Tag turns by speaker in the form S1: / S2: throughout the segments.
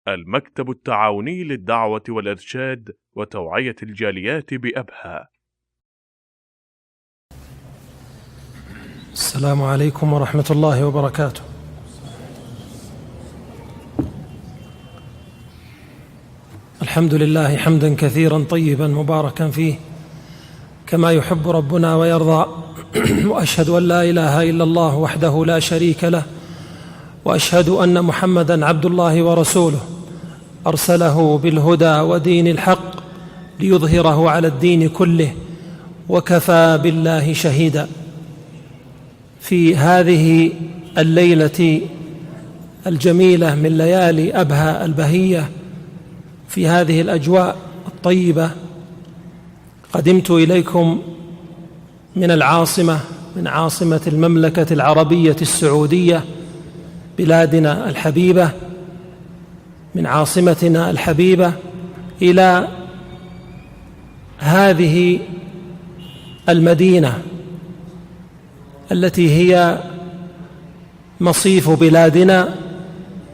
S1: المكتب التعاوني للدعوة والإرشاد وتوعية الجاليات بأبها.
S2: السلام عليكم ورحمة الله وبركاته. الحمد لله حمدا كثيرا طيبا مباركا فيه كما يحب ربنا ويرضى، وأشهد أن لا إله إلا الله وحده لا شريك له، وأشهد أن محمدا عبد الله ورسوله أرسله بالهدى ودين الحق ليظهره على الدين كله، وكفى بالله شهيدا. في هذه الليلة الجميلة من ليالي أبها البهية، في هذه الأجواء الطيبة، قدمت إليكم من العاصمة، من عاصمة المملكة العربية السعودية، بلادنا الحبيبة، من عاصمتنا الحبيبة إلى هذه المدينة التي هي مصيف بلادنا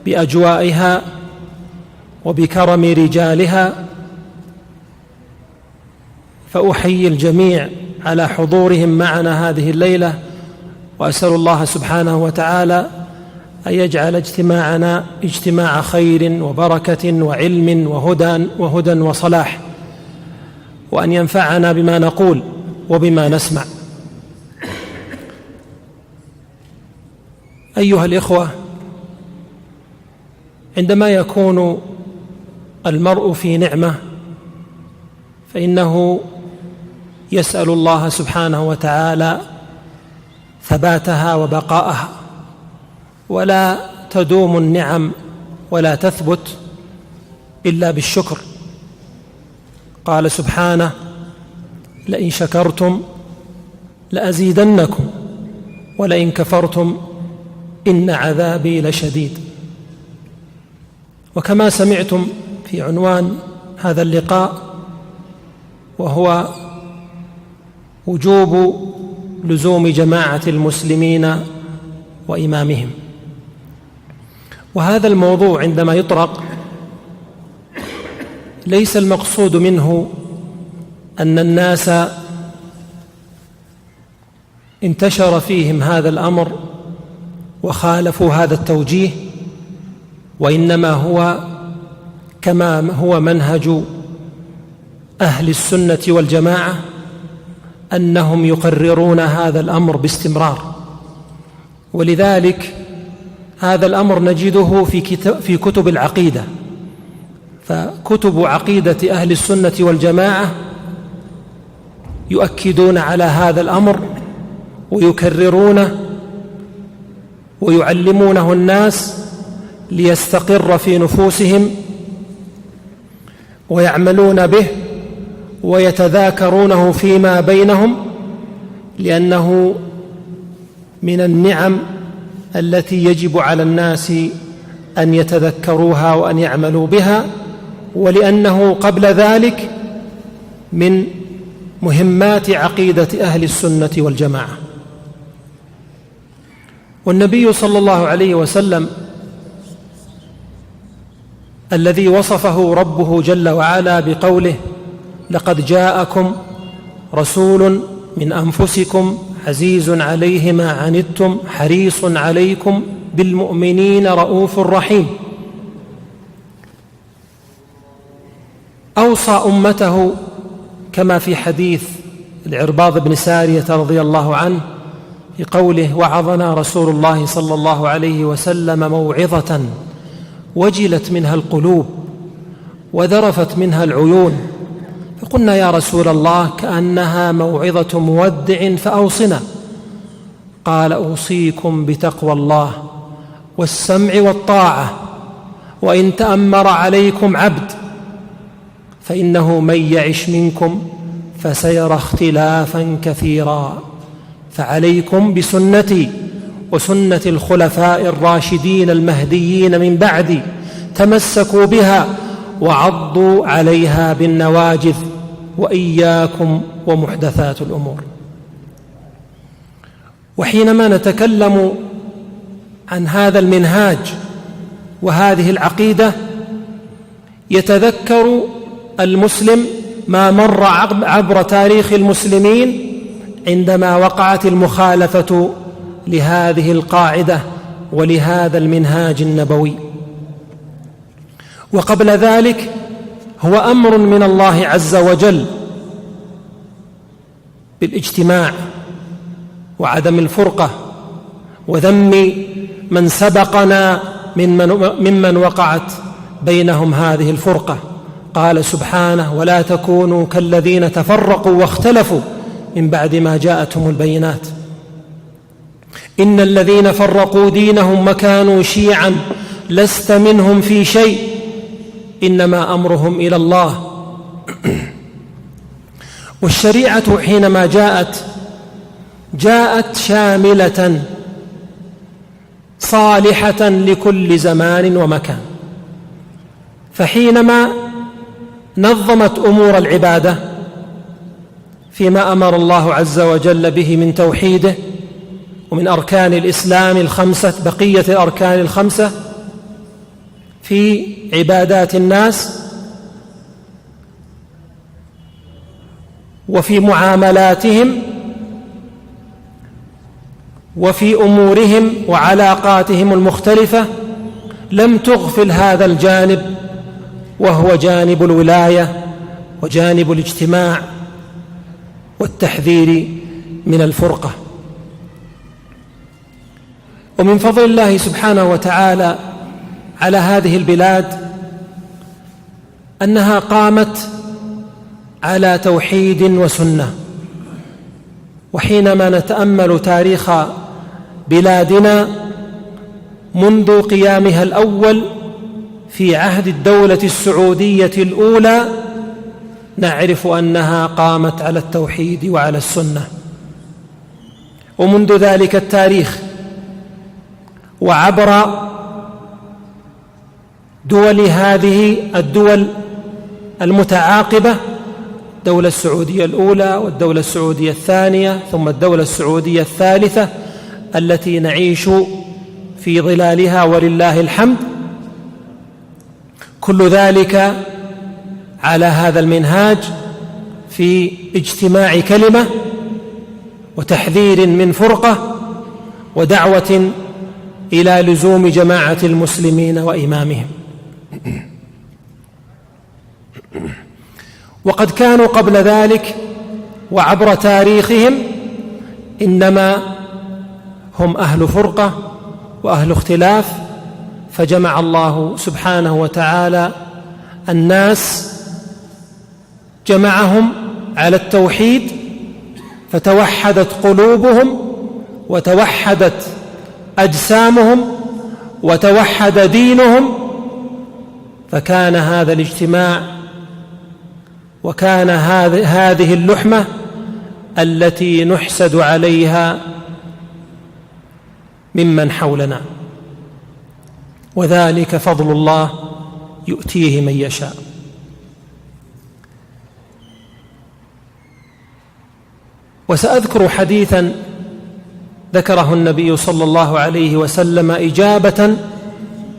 S2: بأجوائها وبكرم رجالها، فأحيي الجميع على حضورهم معنا هذه الليلة، وأسأل الله سبحانه وتعالى أن يجعل اجتماعنا اجتماع خير وبركة وعلم وهدى وصلاح، وأن ينفعنا بما نقول وبما نسمع. أيها الإخوة، عندما يكون المرء في نعمة فإنه يسأل الله سبحانه وتعالى ثباتها وبقاءها، ولا تدوم النعم ولا تثبت إلا بالشكر. قال سبحانه: لئن شكرتم لأزيدنكم ولئن كفرتم إن عذابي لشديد. وكما سمعتم في عنوان هذا اللقاء، وهو وجوب لزوم جماعة المسلمين وإمامهم. وهذا الموضوع عندما يطرق ليس المقصود منه أن الناس انتشر فيهم هذا الأمر وخالفوا هذا التوجيه، وإنما هو كما هو منهج أهل السنة والجماعة أنهم يقررون هذا الأمر باستمرار. ولذلك هذا الأمر نجده في كتب العقيدة، فكتب عقيدة أهل السنة والجماعة يؤكدون على هذا الأمر ويكررونه ويعلمونه الناس ليستقر في نفوسهم، ويعملون به ويتذاكرونه فيما بينهم، لأنه من النعم التي يجب على الناس أن يتذكروها وأن يعملوا بها، ولأنه قبل ذلك من مهمات عقيدة أهل السنة والجماعة. والنبي صلى الله عليه وسلم الذي وصفه ربه جل وعلا بقوله: لقد جاءكم رسول من أنفسكم عزيز عليه ما عنتم حريص عليكم بالمؤمنين رؤوف رحيم، أوصى أمته كما في حديث العرباض بن سارية رضي الله عنه في قوله: وعظنا رسول الله صلى الله عليه وسلم موعظة وجلت منها القلوب وذرفت منها العيون، فقلنا: يا رسول الله كأنها موعظة مودع فأوصنا. قال: أوصيكم بتقوى الله والسمع والطاعة، وإن تأمر عليكم عبد فإنه من يعش منكم فسيرى اختلافا كثيرا، فعليكم بسنتي وسنة الخلفاء الراشدين المهديين من بعدي، تمسكوا بها وعضوا عليها بالنواجذ، وإياكم ومحدثات الأمور. وحينما نتكلم عن هذا المنهاج وهذه العقيدة يتذكر المسلم ما مر عبر تاريخ المسلمين عندما وقعت المخالفة لهذه القاعدة ولهذا المنهاج النبوي. وقبل ذلك هو أمر من الله عز وجل بالاجتماع وعدم الفرقة وذم من سبقنا ممن وقعت بينهم هذه الفرقة. قال سبحانه: ولا تكونوا كالذين تفرقوا واختلفوا من بعد ما جاءتهم البينات إن الذين فرقوا دينهم وكانوا شيعا لست منهم في شيء إنما أمرهم إلى الله. والشريعة حينما جاءت شاملة صالحة لكل زمان ومكان. فحينما نظمت أمور العبادة فيما أمر الله عز وجل به من توحيده ومن أركان الإسلام الخمسة، بقية الأركان الخمسة في عبادات الناس وفي معاملاتهم وفي أمورهم وعلاقاتهم المختلفة، لم تغفل هذا الجانب وهو جانب الولاية وجانب الاجتماع والتحذير من الفرقة. ومن فضل الله سبحانه وتعالى على هذه البلاد أنها قامت على توحيد وسنة. وحينما نتأمل تاريخ بلادنا منذ قيامها الأول في عهد الدولة السعودية الأولى نعرف أنها قامت على التوحيد وعلى السنة. ومنذ ذلك التاريخ وعبر هذه الدول المتعاقبة، الدولة السعودية الأولى والدولة السعودية الثانية ثم الدولة السعودية الثالثة التي نعيش في ظلالها ولله الحمد، كل ذلك على هذا المنهاج في اجتماع كلمة وتحذير من فرقة ودعوة إلى لزوم جماعة المسلمين وإمامهم. وقد كانوا قبل ذلك وعبر تاريخهم إنما هم أهل فرقة وأهل اختلاف، فجمع الله سبحانه وتعالى الناس، جمعهم على التوحيد فتوحدت قلوبهم وتوحدت أجسامهم وتوحد دينهم، فكان هذا الاجتماع وكان هذه اللحمة التي نحسد عليها ممن حولنا، وذلك فضل الله يؤتيه من يشاء. وسأذكر حديثا ذكره النبي صلى الله عليه وسلم إجابة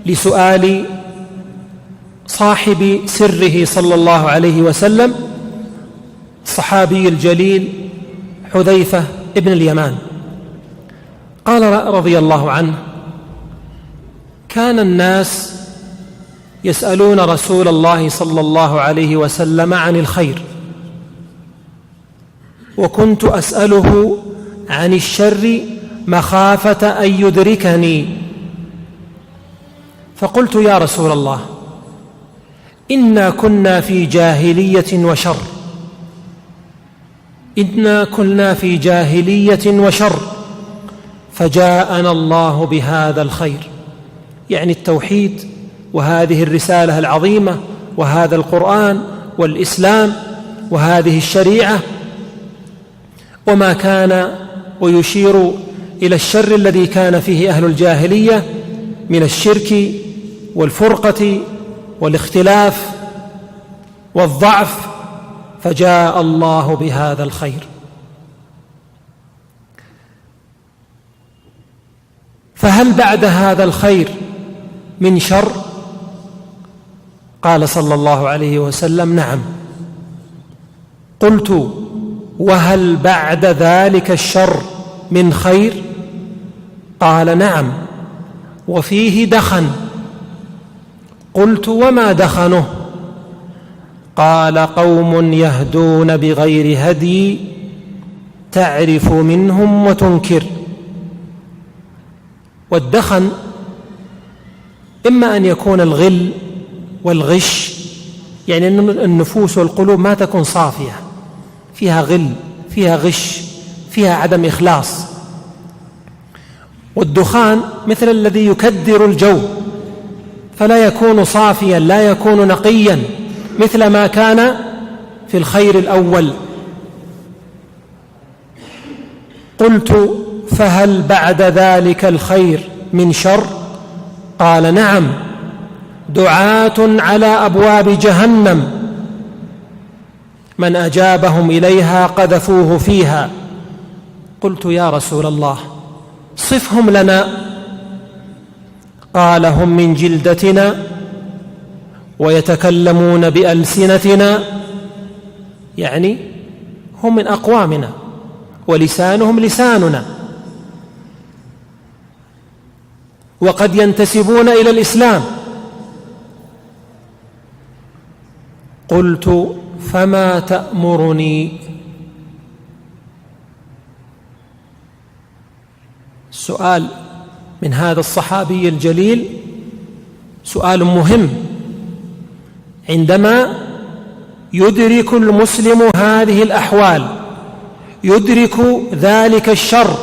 S2: لسؤال صاحب سره صلى الله عليه وسلم الصحابي الجليل حذيفة ابن اليمان. قال رضي الله عنه: كان الناس يسألون رسول الله صلى الله عليه وسلم عن الخير، وكنت أسأله عن الشر مخافة أن يدركني، فقلت: يا رسول الله، إنا كنا في جاهلية وشر، إنا كنا في جاهلية وشر، فجاءنا الله بهذا الخير، يعني التوحيد وهذه الرسالة العظيمة وهذا القرآن والإسلام وهذه الشريعة، وما كان ويشير إلى الشر الذي كان فيه أهل الجاهلية من الشرك والفرقة والاختلاف والضعف، فجاء الله بهذا الخير. فهل بعد هذا الخير من شر؟ قال صلى الله عليه وسلم: نعم. قلت: وهل بعد ذلك الشر من خير؟ قال: نعم، وفيه دخن. قلت: وما دخنه؟ قال: قوم يهدون بغير هدي تعرف منهم وتنكر. والدخن إما أن يكون الغل والغش، يعني أن النفوس والقلوب ما تكون صافية، فيها غل، فيها غش، فيها عدم إخلاص. والدخان مثل الذي يكدر الجو، فلا يكون صافيا، لا يكون نقيا مثل ما كان في الخير الأول. قلت: فهل بعد ذلك الخير من شر؟ قال: نعم، دعاة على أبواب جهنم من أجابهم إليها قذفوه فيها. قلت: يا رسول الله، صفهم لنا. قال: هم من جلدتنا ويتكلمون بألسنتنا، يعني هم من أقوامنا، ولسانهم لساننا، وقد ينتسبون إلى الإسلام. قلت: فما تأمرني؟ السؤال من هذا الصحابي الجليل سؤال مهم عندما يدرك المسلم هذه الأحوال، يدرك ذلك الشر.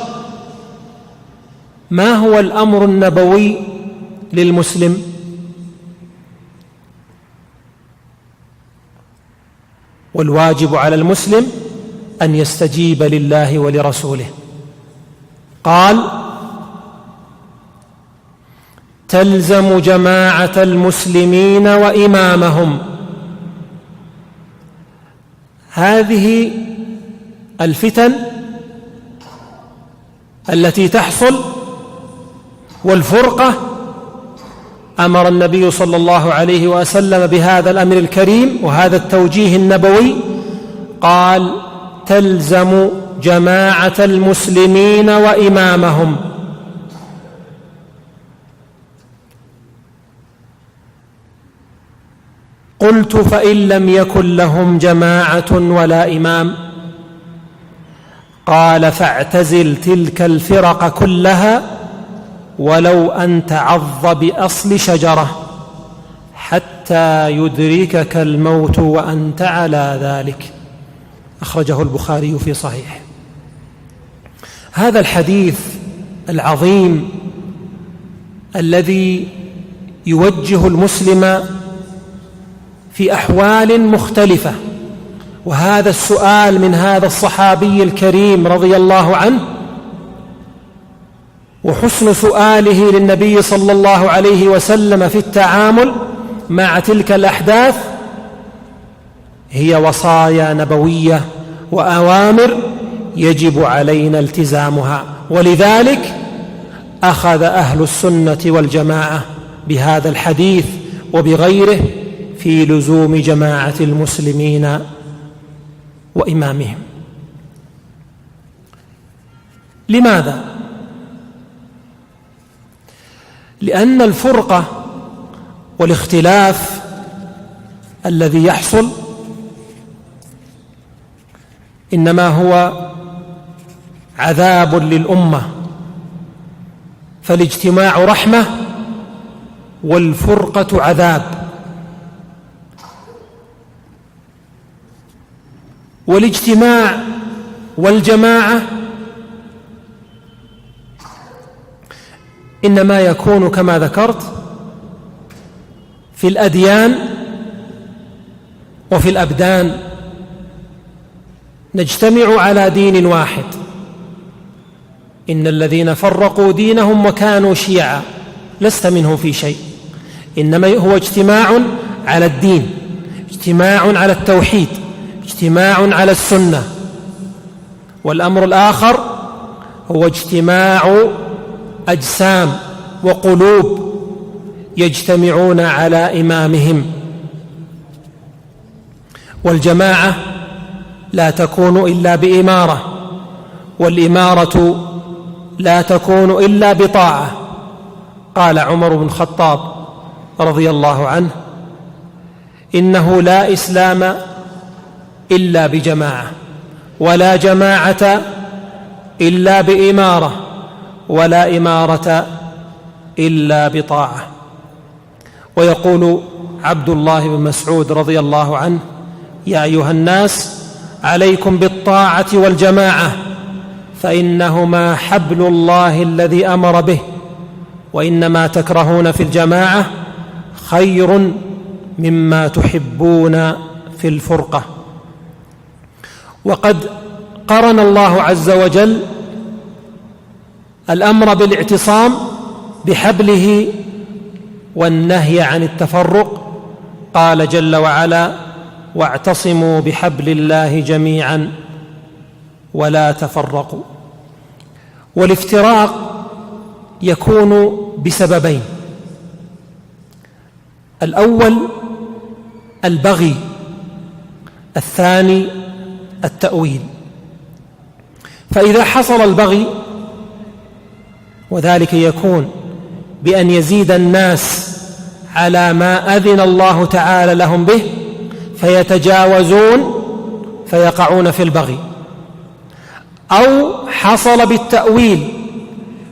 S2: ما هو الأمر النبوي للمسلم؟ والواجب على المسلم أن يستجيب لله ولرسوله. قال: تلزم جماعة المسلمين وإمامهم. هذه الفتن التي تحصل والفرقة، أمر النبي صلى الله عليه وسلم بهذا الأمر الكريم وهذا التوجيه النبوي. قال: تلزم جماعة المسلمين وإمامهم. قلت: فإن لم يكن لهم جماعة ولا إمام؟ قال: فاعتزل تلك الفرق كلها ولو أن تعض بأصل شجرة حتى يدركك الموت وأنت على ذلك. أخرجه البخاري في صحيح. هذا الحديث العظيم الذي يوجه المسلم في أحوال مختلفة، وهذا السؤال من هذا الصحابي الكريم رضي الله عنه، وحسن سؤاله للنبي صلى الله عليه وسلم في التعامل مع تلك الأحداث، هي وصايا نبوية وأوامر يجب علينا التزامها. ولذلك أخذ أهل السنة والجماعة بهذا الحديث وبغيره في لزوم جماعة المسلمين وإمامهم. لماذا؟ لأن الفرقة والاختلاف الذي يحصل إنما هو عذاب للأمة، فالاجتماع رحمة والفرقة عذاب. والاجتماع والجماعة إنما يكون كما ذكرت في الأديان وفي الأبدان، نجتمع على دين واحد. إن الذين فرقوا دينهم وكانوا شيعا لست منهم في شيء، إنما هو اجتماع على الدين، اجتماع على التوحيد، اجتماع على السنة. والأمر الآخر هو اجتماع أجسام وقلوب يجتمعون على إمامهم والجماعة لا تكون إلا بإمارة، والإمارة لا تكون إلا بطاعة. قال عمر بن الخطاب رضي الله عنه: إنه لا إسلام إلا بجماعة، ولا جماعة إلا بإمارة، ولا إمارة إلا بطاعة. ويقول عبد الله بن مسعود رضي الله عنه: يا أيها الناس عليكم بالطاعة والجماعة، فإنهما حبل الله الذي أمر به، وإنما تكرهون في الجماعة خير مما تحبون في الفرقة. وقد قرن الله عز وجل الأمر بالاعتصام بحبله والنهي عن التفرق. قال جل وعلا: واعتصموا بحبل الله جميعا ولا تفرقوا. والافتراق يكون بسببين: الأول البغي، الثاني التأويل. فإذا حصل البغي، وذلك يكون بأن يزيد الناس على ما أذن الله تعالى لهم به فيتجاوزون فيقعون في البغي، أو حصل بالتأويل،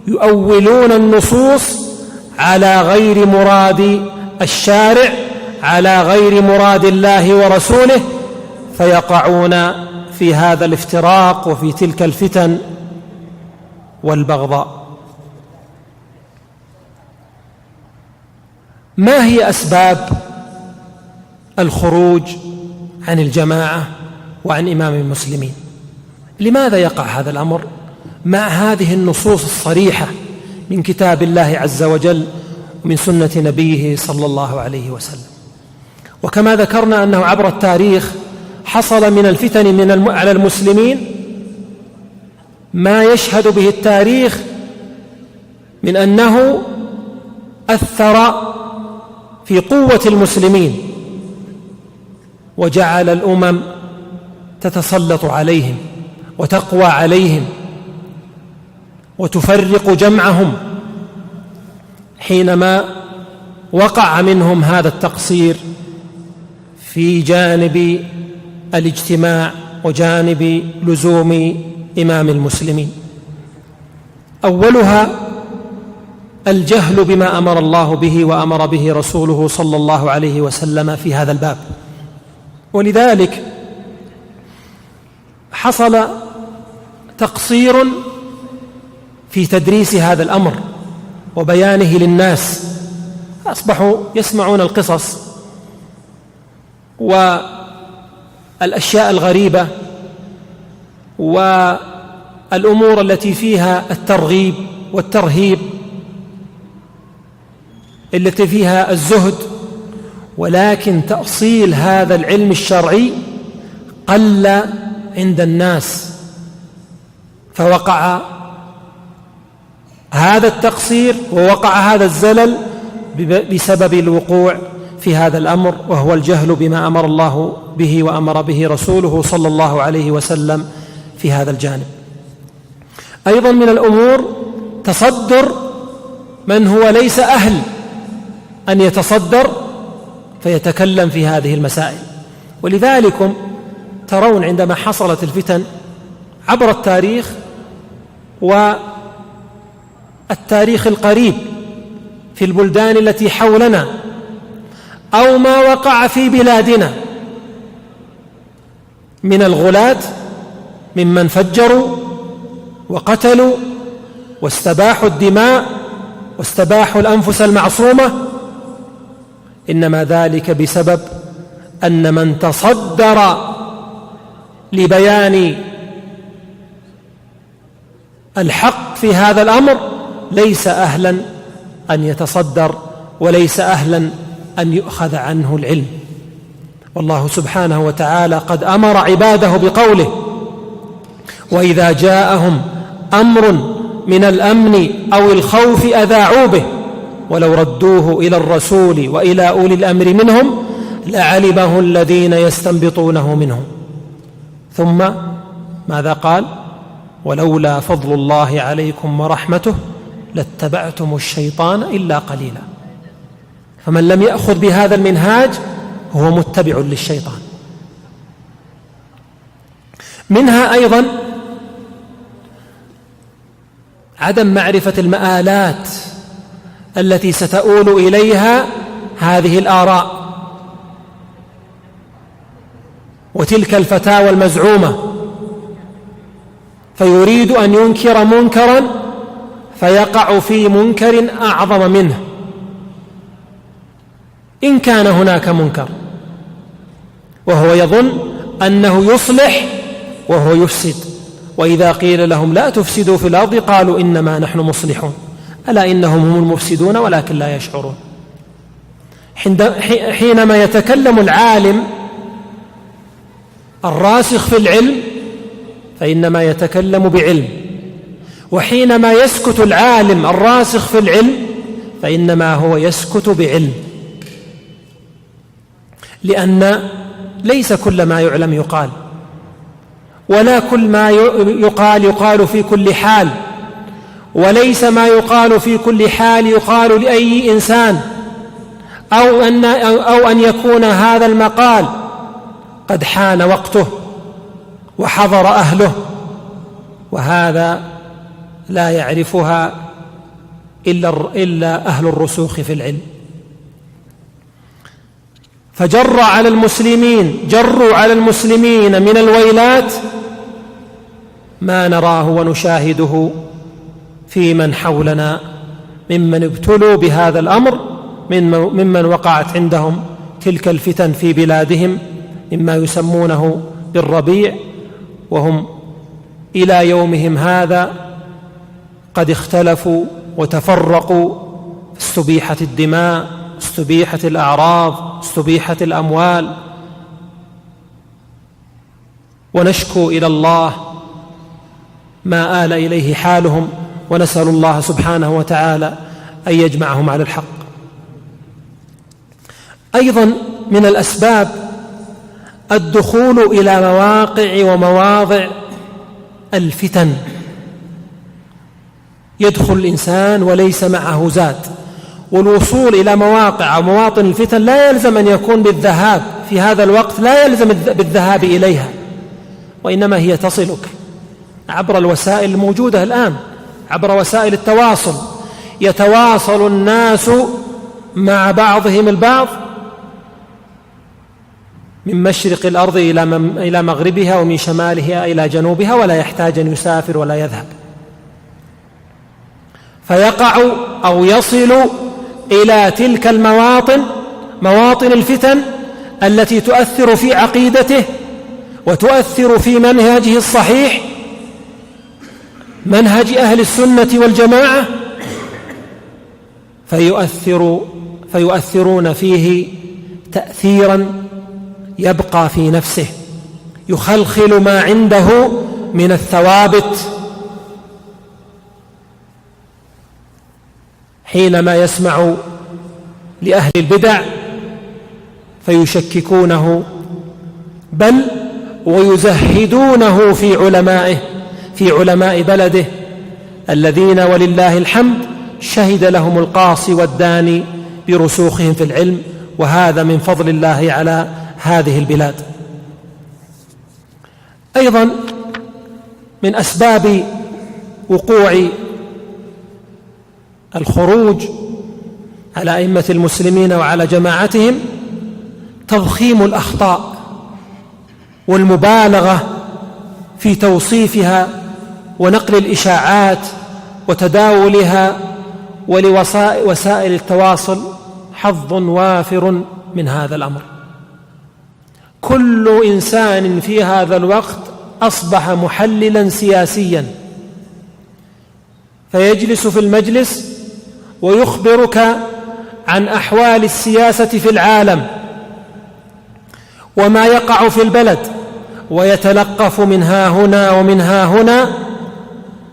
S2: يؤولون النصوص على غير مراد الشارع، على غير مراد الله ورسوله، فيقعون في هذا الافتراق وفي تلك الفتن والبغضاء. ما هي أسباب الخروج عن الجماعة وعن إمام المسلمين؟ لماذا يقع هذا الأمر مع هذه النصوص الصريحة من كتاب الله عز وجل ومن سنة نبيه صلى الله عليه وسلم؟ وكما ذكرنا أنه عبر التاريخ حصل من الفتن على المسلمين ما يشهد به التاريخ من أنه أثر في قوة المسلمين، وجعل الأمم تتسلط عليهم وتقوى عليهم وتفرق جمعهم حينما وقع منهم هذا التقصير في جانب الاجتماع وجانب لزوم إمام المسلمين. أولها الجهل بما أمر الله به وأمر به رسوله صلى الله عليه وسلم في هذا الباب، ولذلك حصل تقصير في تدريس هذا الأمر وبيانه للناس، أصبحوا يسمعون القصص والأشياء الغريبة والأمور التي فيها الترغيب والترهيب، التي فيها الزهد، ولكن تأصيل هذا العلم الشرعي قل عند الناس، فوقع هذا التقصير ووقع هذا الزلل بسبب الوقوع في هذا الأمر، وهو الجهل بما أمر الله به وأمر به رسوله صلى الله عليه وسلم في هذا الجانب. أيضا من الأمور تصدر من هو ليس أهل أن يتصدر فيتكلم في هذه المسائل. ولذلك ترون عندما حصلت الفتن عبر التاريخ والتاريخ القريب في البلدان التي حولنا أو ما وقع في بلادنا من الغلاة ممن فجروا وقتلوا واستباحوا الدماء واستباحوا الأنفس المعصومة، إنما ذلك بسبب أن من تصدر لبيان الحق في هذا الأمر ليس أهلا أن يتصدر وليس أهلا أن يؤخذ عنه العلم. والله سبحانه وتعالى قد أمر عباده بقوله: وإذا جاءهم أمر من الأمن أو الخوف أذاعوا به ولو ردوه إلى الرسول وإلى أولي الأمر منهم لعلمه الذين يستنبطونه منهم. ثم ماذا قال؟ ولولا فضل الله عليكم ورحمته لاتبعتم الشيطان إلا قليلا. فمن لم يأخذ بهذا المنهاج هو متبع للشيطان. منها أيضا عدم معرفة المآلات التي ستؤول إليها هذه الآراء وتلك الفتاوى المزعومة، فيريد أن ينكر منكرا فيقع في منكر أعظم منه إن كان هناك منكر، وهو يظن أنه يصلح وهو يفسد. وإذا قيل لهم لا تفسدوا في الأرض قالوا إنما نحن مصلحون، ألا إنهم هم المفسدون ولكن لا يشعرون. حينما يتكلم العالم الراسخ في العلم فإنما يتكلم بعلم، وحينما يسكت العالم الراسخ في العلم فإنما هو يسكت بعلم، لأن ليس كل ما يعلم يقال، ولا كل ما يقال في كل حال، وليس ما يقال في كل حال يقال لأي إنسان، أو أن يكون هذا المقال قد حان وقته وحضر أهله، وهذا لا يعرفها إلا أهل الرسوخ في العلم. فجروا على المسلمين من الويلات ما نراه ونشاهده في من حولنا ممن ابتلوا بهذا الأمر، ممن وقعت عندهم تلك الفتن في بلادهم مما يسمونه بالربيع، وهم إلى يومهم هذا قد اختلفوا وتفرقوا، استبيحت الدماء، استبيحت الأعراض، استبيحت الأموال، ونشكو إلى الله ما آل إليه حالهم، ونسأل الله سبحانه وتعالى أن يجمعهم على الحق. أيضا من الأسباب الدخول إلى مواقع ومواضع الفتن. يدخل الإنسان وليس معه زاد، والوصول إلى مواقع ومواطن الفتن لا يلزم أن يكون بالذهاب في هذا الوقت، لا يلزم بالذهاب إليها، وإنما هي تصلك عبر الوسائل الموجودة الآن، عبر وسائل التواصل. يتواصل الناس مع بعضهم البعض من مشرق الأرض إلى مغربها، ومن شمالها إلى جنوبها، ولا يحتاج أن يسافر ولا يذهب، فيقع أو يصل إلى تلك المواطن، مواطن الفتن التي تؤثر في عقيدته وتؤثر في منهجه الصحيح، منهج أهل السنة والجماعة، فيؤثرون فيه تأثيرا يبقى في نفسه، يخلخل ما عنده من الثوابت. حينما يسمع لأهل البدع فيشككونه، بل ويزهدونه في علماء بلده الذين ولله الحمد شهد لهم القاصي والداني برسوخهم في العلم، وهذا من فضل الله على هذه البلاد. أيضا من أسباب وقوع الخروج على أئمة المسلمين وعلى جماعتهم تضخيم الأخطاء والمبالغة في توصيفها ونقل الإشاعات وتداولها، ولوسائل التواصل حظ وافر من هذا الأمر. كل إنسان في هذا الوقت أصبح محللا سياسيا، فيجلس في المجلس ويخبرك عن أحوال السياسة في العالم وما يقع في البلد، ويتلقف من ها هنا ومن ها هنا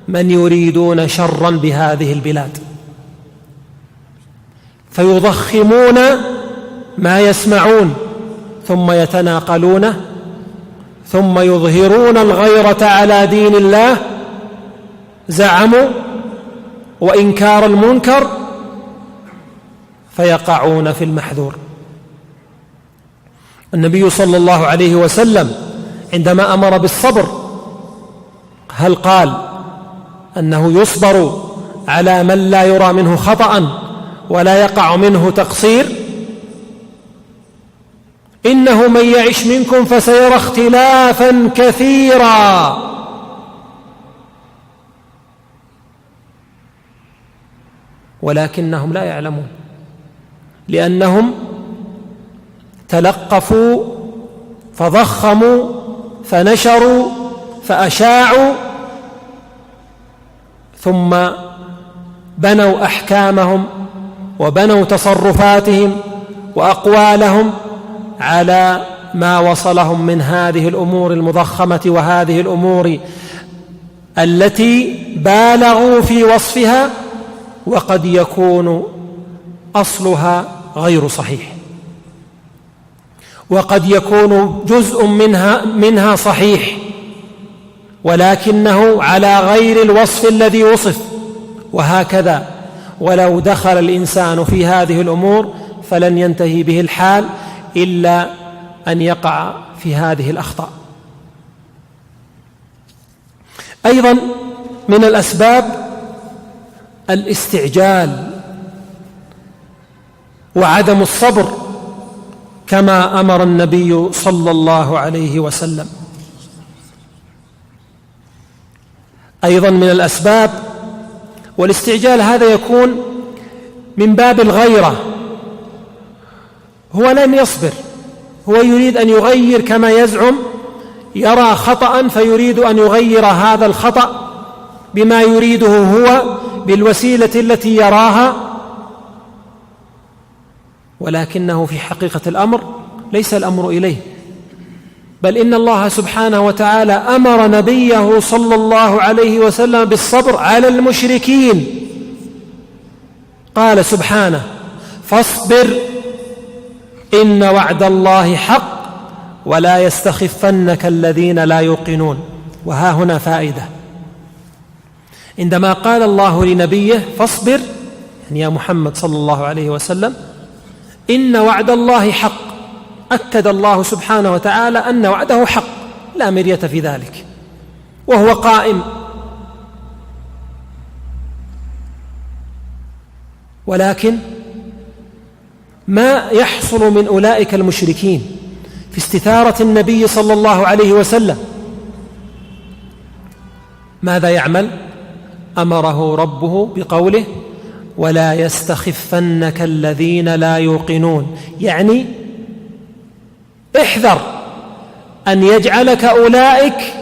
S2: من يريدون شرا بهذه البلاد، فيضخمون ما يسمعون ثم يتناقلونه ثم يظهرون الغيرة على دين الله، زعموا وإنكار المنكر فيقعون في المحذور. النبي صلى الله عليه وسلم عندما أمر بالصبر هل قال أنه يصبر على من لا يرى منه خطأ ولا يقع منه تقصير؟ إنه من يعش منكم فسيرى اختلافا كثيرا. ولكنهم لا يعلمون، لأنهم تلقفوا فضخموا فنشروا فأشاعوا، ثم بنوا أحكامهم وبنوا تصرفاتهم وأقوالهم على ما وصلهم من هذه الأمور المضخمة وهذه الأمور التي بالغوا في وصفها، وقد يكون أصلها غير صحيح، وقد يكون جزء منها صحيح ولكنه على غير الوصف الذي وصف، وهكذا. ولو دخل الإنسان في هذه الأمور فلن ينتهي به الحال إلا أن يقع في هذه الأخطاء. أيضا من الأسباب الاستعجال وعدم الصبر، كما أمر النبي صلى الله عليه وسلم. أيضا من الأسباب، والاستعجال هذا يكون من باب الغيرة، هو لن يصبر، هو يريد أن يغير كما يزعم، يرى خطأ فيريد أن يغير هذا الخطأ بما يريده هو بالوسيلة التي يراها، ولكنه في حقيقة الأمر ليس الأمر إليه، بل إن الله سبحانه وتعالى أمر نبيه صلى الله عليه وسلم بالصبر على المشركين. قال سبحانه: فاصبر إن وعد الله حق ولا يستخفنك الذين لا يوقنون. وها هنا فائدة، عندما قال الله لنبيه فاصبر، يعني يا محمد صلى الله عليه وسلم، إن وعد الله حق، أكد الله سبحانه وتعالى أن وعده حق لا مرية في ذلك، وهو قائم. ولكن ما يحصل من أولئك المشركين في استثارة النبي صلى الله عليه وسلم، ماذا يعمل؟ أمره ربه بقوله: ولا يستخفنك الذين لا يوقنون، يعني احذر أن يجعلك أولئك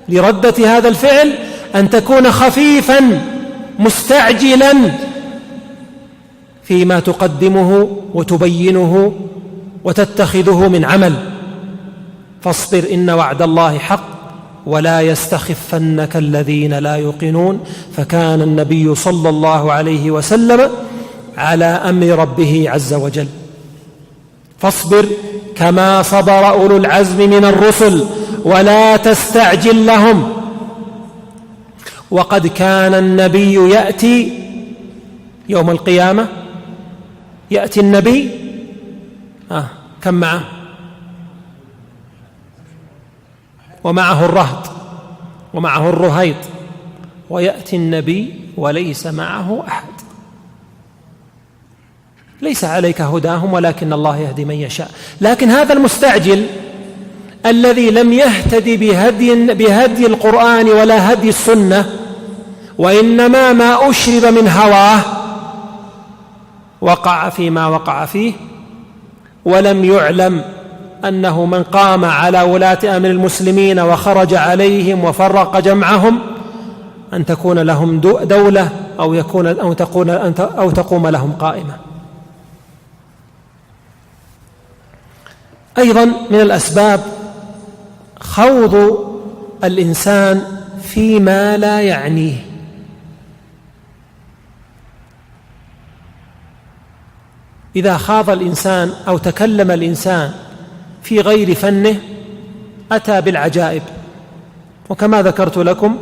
S2: لردة هذا الفعل أن تكون خفيفا مستعجلا فيما تقدمه وتبينه وتتخذه من عمل. فاصبر إن وعد الله حق ولا يستخفنك الذين لا يوقنون. فكان النبي صلى الله عليه وسلم على أمر ربه عز وجل. فاصبر كما صبر أولو العزم من الرسل ولا تستعجل لهم. وقد كان النبي يأتي يوم القيامة، يأتي النبي كم معه؟ ومعه الرهط ومعه الرهيط، ويأتي النبي وليس معه أحد. ليس عليك هداهم ولكن الله يهدي من يشاء. لكن هذا المستعجل الذي لم يهتدي بهدي القرآن ولا هدي السنة، وإنما ما أشرب من هواه، وقع فيما وقع فيه، ولم يعلم أنه من قام على ولاة أمر المسلمين وخرج عليهم وفرق جمعهم أن تكون لهم دولة أو تقوم لهم قائمة. أيضا من الأسباب خوض الإنسان فيما لا يعنيه. إذا خاض الإنسان أو تكلم الإنسان في غير فنه أتى بالعجائب. وكما ذكرت لكم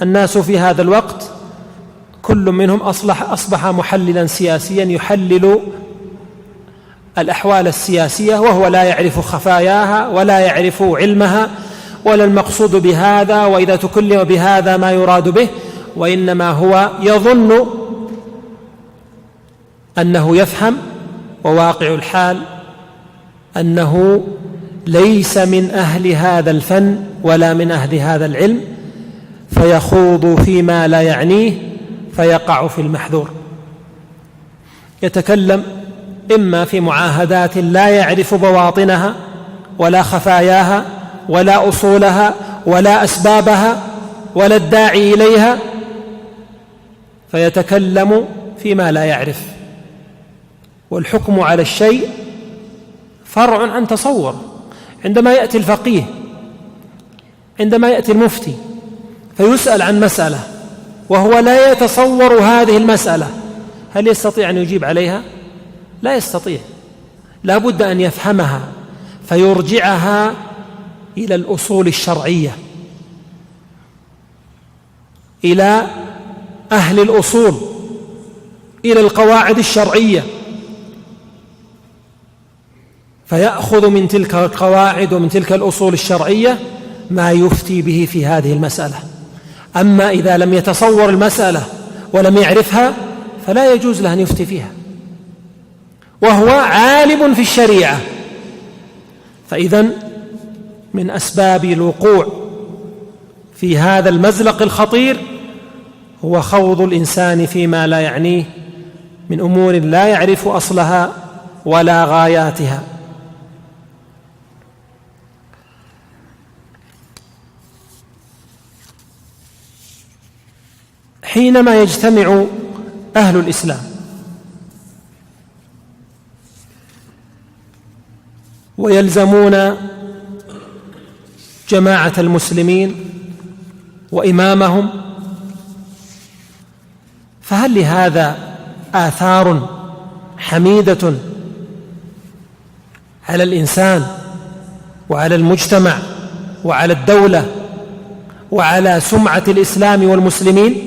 S2: الناس في هذا الوقت كل منهم أصبح محللا سياسيا يحلل الأحوال السياسية وهو لا يعرف خفاياها ولا يعرف علمها ولا المقصود بهذا، وإذا تكلم بهذا ما يراد به، وإنما هو يظن أنه يفهم، وواقع الحال أنه ليس من أهل هذا الفن ولا من أهل هذا العلم، فيخوض فيما لا يعنيه فيقع في المحذور. يتكلم إما في معاهدات لا يعرف بواطنها ولا خفاياها ولا أصولها ولا أسبابها ولا الداعي إليها، فيتكلم فيما لا يعرف. والحكم على الشيء فرع عن تصور. عندما يأتي الفقيه، عندما يأتي المفتي فيسأل عن مسألة وهو لا يتصور هذه المسألة، هل يستطيع أن يجيب عليها؟ لا يستطيع، لا بد أن يفهمها فيرجعها إلى الأصول الشرعية، إلى أهل الأصول، إلى القواعد الشرعية، فيأخذ من تلك القواعد ومن تلك الأصول الشرعية ما يفتي به في هذه المسألة. أما إذا لم يتصور المسألة ولم يعرفها فلا يجوز له أن يفتي فيها، وهو عالم في الشريعة. فإذن من أسباب الوقوع في هذا المزلق الخطير هو خوض الإنسان فيما لا يعنيه من أمور لا يعرف أصلها ولا غاياتها. حينما يجتمع أهل الإسلام ويلزمون جماعة المسلمين وإمامهم، فهل لهذا آثار حميدة على الإنسان وعلى المجتمع وعلى الدولة وعلى سمعة الإسلام والمسلمين؟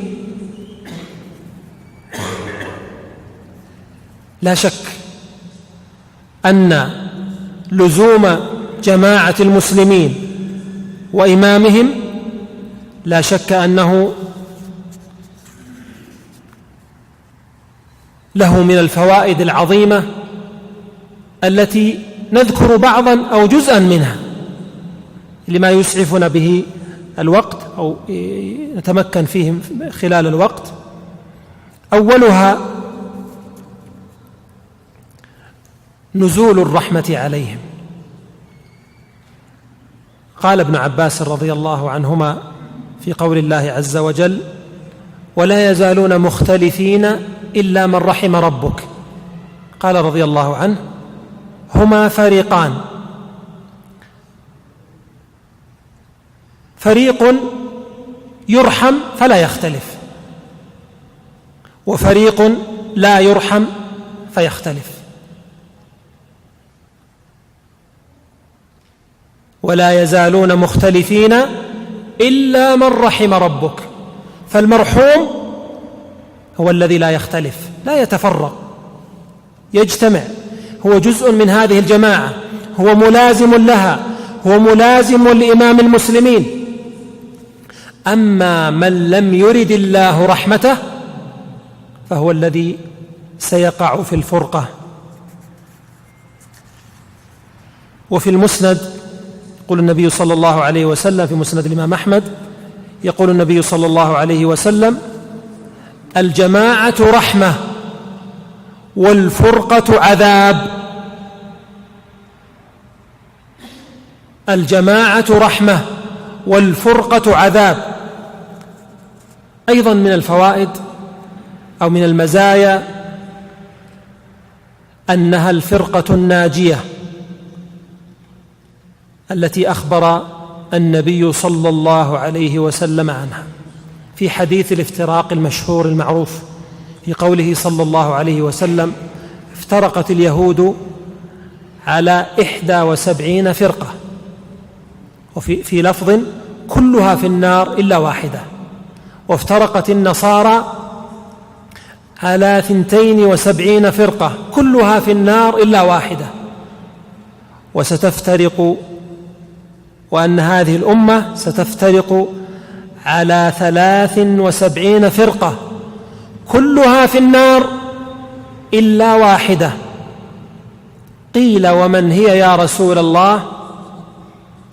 S2: لا شك أن لزوم جماعة المسلمين وإمامهم لا شك أنه له من الفوائد العظيمة التي نذكر بعضا أو جزءا منها لما يسعفنا به الوقت أو نتمكن فيه خلال الوقت. أولها نزول الرحمة عليهم. قال ابن عباس رضي الله عنهما في قول الله عز وجل: ولا يزالون مختلفين إلا من رحم ربك. قال رضي الله عنه: هما فريقان، فريق يرحم فلا يختلف، وفريق لا يرحم فيختلف. ولا يزالون مختلفين إلا من رحم ربك. فالمرحوم هو الذي لا يختلف، لا يتفرق، يجتمع، هو جزء من هذه الجماعة، هو ملازم لها، هو ملازم لإمام المسلمين. أما من لم يرد الله رحمته فهو الذي سيقع في الفرقة. وفي المسند يقول النبي صلى الله عليه وسلم في مسند الإمام أحمد، يقول النبي صلى الله عليه وسلم: الجماعة رحمة والفرقة عذاب. الجماعة رحمة والفرقة عذاب. أيضا من الفوائد أو من المزايا أنها الفرقة الناجية التي أخبر النبي صلى الله عليه وسلم عنها في حديث الافتراق المشهور المعروف، في قوله صلى الله عليه وسلم: افترقت اليهود على 71 فرقة، وفي لفظ كلها في النار إلا واحدة. وافترقت النصارى على 72 فرقة كلها في النار إلا واحدة. وستفترق، وأن هذه الأمة ستفترق على 73 فرقة كلها في النار إلا واحدة. قيل ومن هي يا رسول الله؟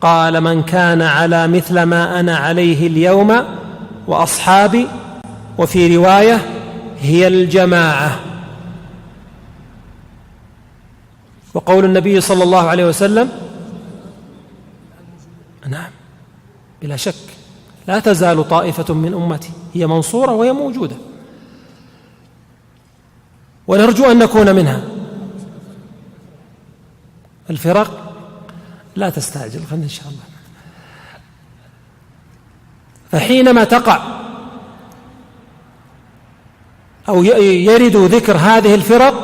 S2: قال من كان على مثل ما أنا عليه اليوم وأصحابي، وفي رواية هي الجماعة. وقول النبي صلى الله عليه وسلم: نعم بلا شك لا تزال طائفة من أمتي هي منصورة وهي موجودة، ونرجو أن نكون منها. الفرق لا تستعجل، خلنا إن شاء الله. فحينما تقع أو يرد ذكر هذه الفرق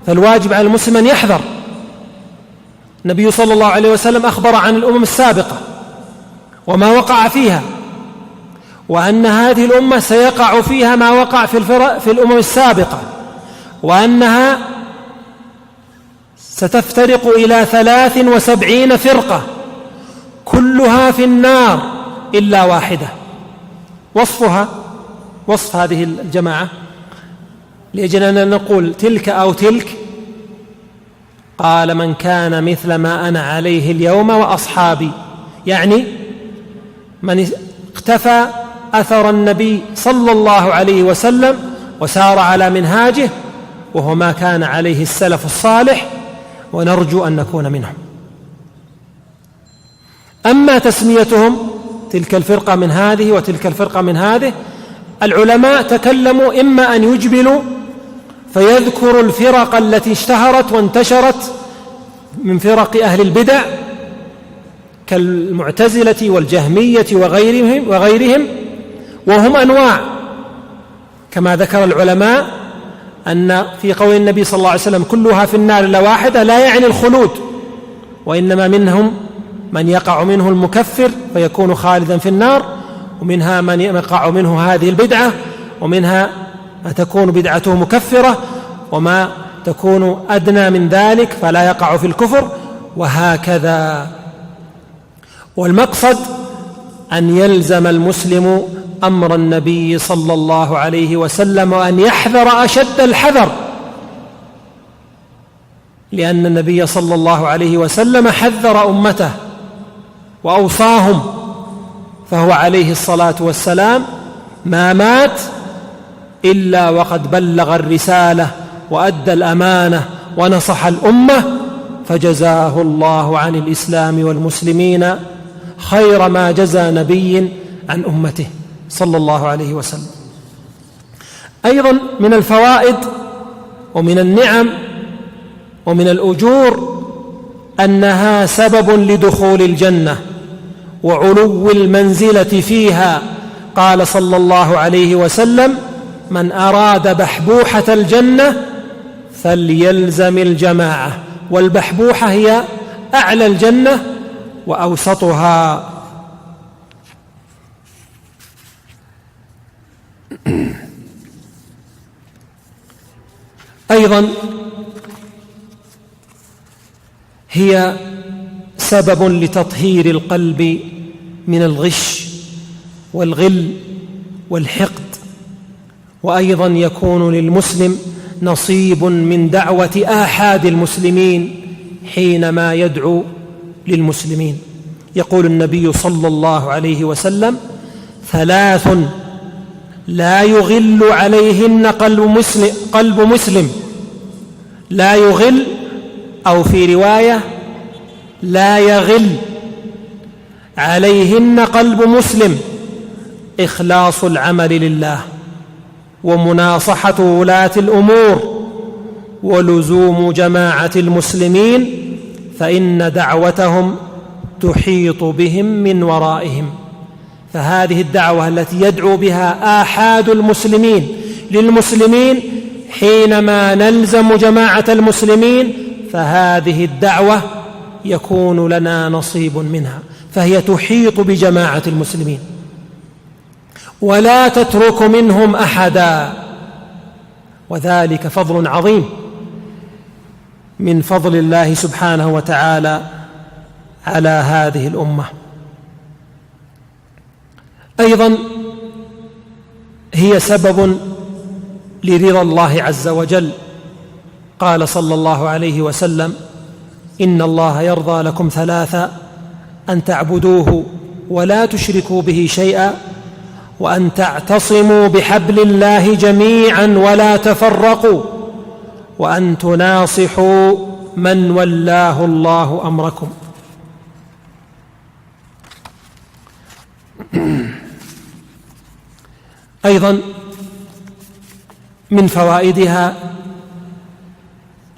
S2: فالواجب على المسلم أن يحذر. النبي صلى الله عليه وسلم أخبر عن الأمم السابقة وما وقع فيها، وأن هذه الأمة سيقع فيها ما وقع في الأمم السابقة، وأنها ستفترق إلى 73 فرقة كلها في النار إلا واحدة. وصف هذه الجماعة لأجل أن نقول تلك أو تلك. قال من كان مثل ما أنا عليه اليوم وأصحابي، يعني من اقتفى أثر النبي صلى الله عليه وسلم وسار على منهاجه، وهو ما كان عليه السلف الصالح، ونرجو أن نكون منهم. أما تسميتهم تلك الفرقة من هذه وتلك الفرقة من هذه، العلماء تكلموا إما أن يجبلوا فيذكروا الفرق التي اشتهرت وانتشرت من فرق أهل البدع كالمعتزلة والجهمية وغيرهم، وهم أنواع، كما ذكر العلماء أن في قول النبي صلى الله عليه وسلم كلها في النار إلا واحدة لا يعني الخلود، وإنما منهم من يقع منه المكفر فيكون خالدا في النار، ومنها من يقع منه هذه البدعة، ومنها ما تكون بدعته مكفرة، وما تكون أدنى من ذلك فلا يقع في الكفر، وهكذا. والمقصد أن يلزم المسلم أمر النبي صلى الله عليه وسلم، وأن يحذر أشد الحذر، لأن النبي صلى الله عليه وسلم حذر أمته وأوصاهم، فهو عليه الصلاة والسلام ما مات إلا وقد بلغ الرسالة وأدى الأمانة ونصح الأمة، فجزاه الله عن الإسلام والمسلمين خير ما جزى نبي عن أمته صلى الله عليه وسلم. أيضا من الفوائد ومن النعم ومن الأجور أنها سبب لدخول الجنة وعلو المنزلة فيها. قال صلى الله عليه وسلم: من أراد بحبوحة الجنة فليلزم الجماعة. والبحبوحة هي أعلى الجنة وأوسطها. أيضا هي سبب لتطهير القلب من الغش والغل والحقد، وأيضا يكون للمسلم نصيب من دعوة آحاد المسلمين حينما يدعو للمسلمين. يقول النبي صلى الله عليه وسلم: 3 لا يغل عليهن قلب مسلم، لا يغل، أو في رواية لا يغل عليهن قلب مسلم: إخلاص العمل لله، ومناصحة ولاة الأمور، ولزوم جماعة المسلمين، فإن دعوتهم تحيط بهم من ورائهم. فهذه الدعوة التي يدعو بها آحاد المسلمين للمسلمين، حينما نلزم جماعة المسلمين فهذه الدعوة يكون لنا نصيب منها، فهي تحيط بجماعة المسلمين ولا تترك منهم أحدا، وذلك فضل عظيم من فضل الله سبحانه وتعالى على هذه الأمة. أيضا هي سبب لرضا الله عز وجل. قال صلى الله عليه وسلم: إن الله يرضى لكم ثلاثا: أن تعبدوه ولا تشركوا به شيئا، وأن تعتصموا بحبل الله جميعا ولا تفرقوا، وأن تناصحوا من ولاه الله أمركم. أيضا من فوائدها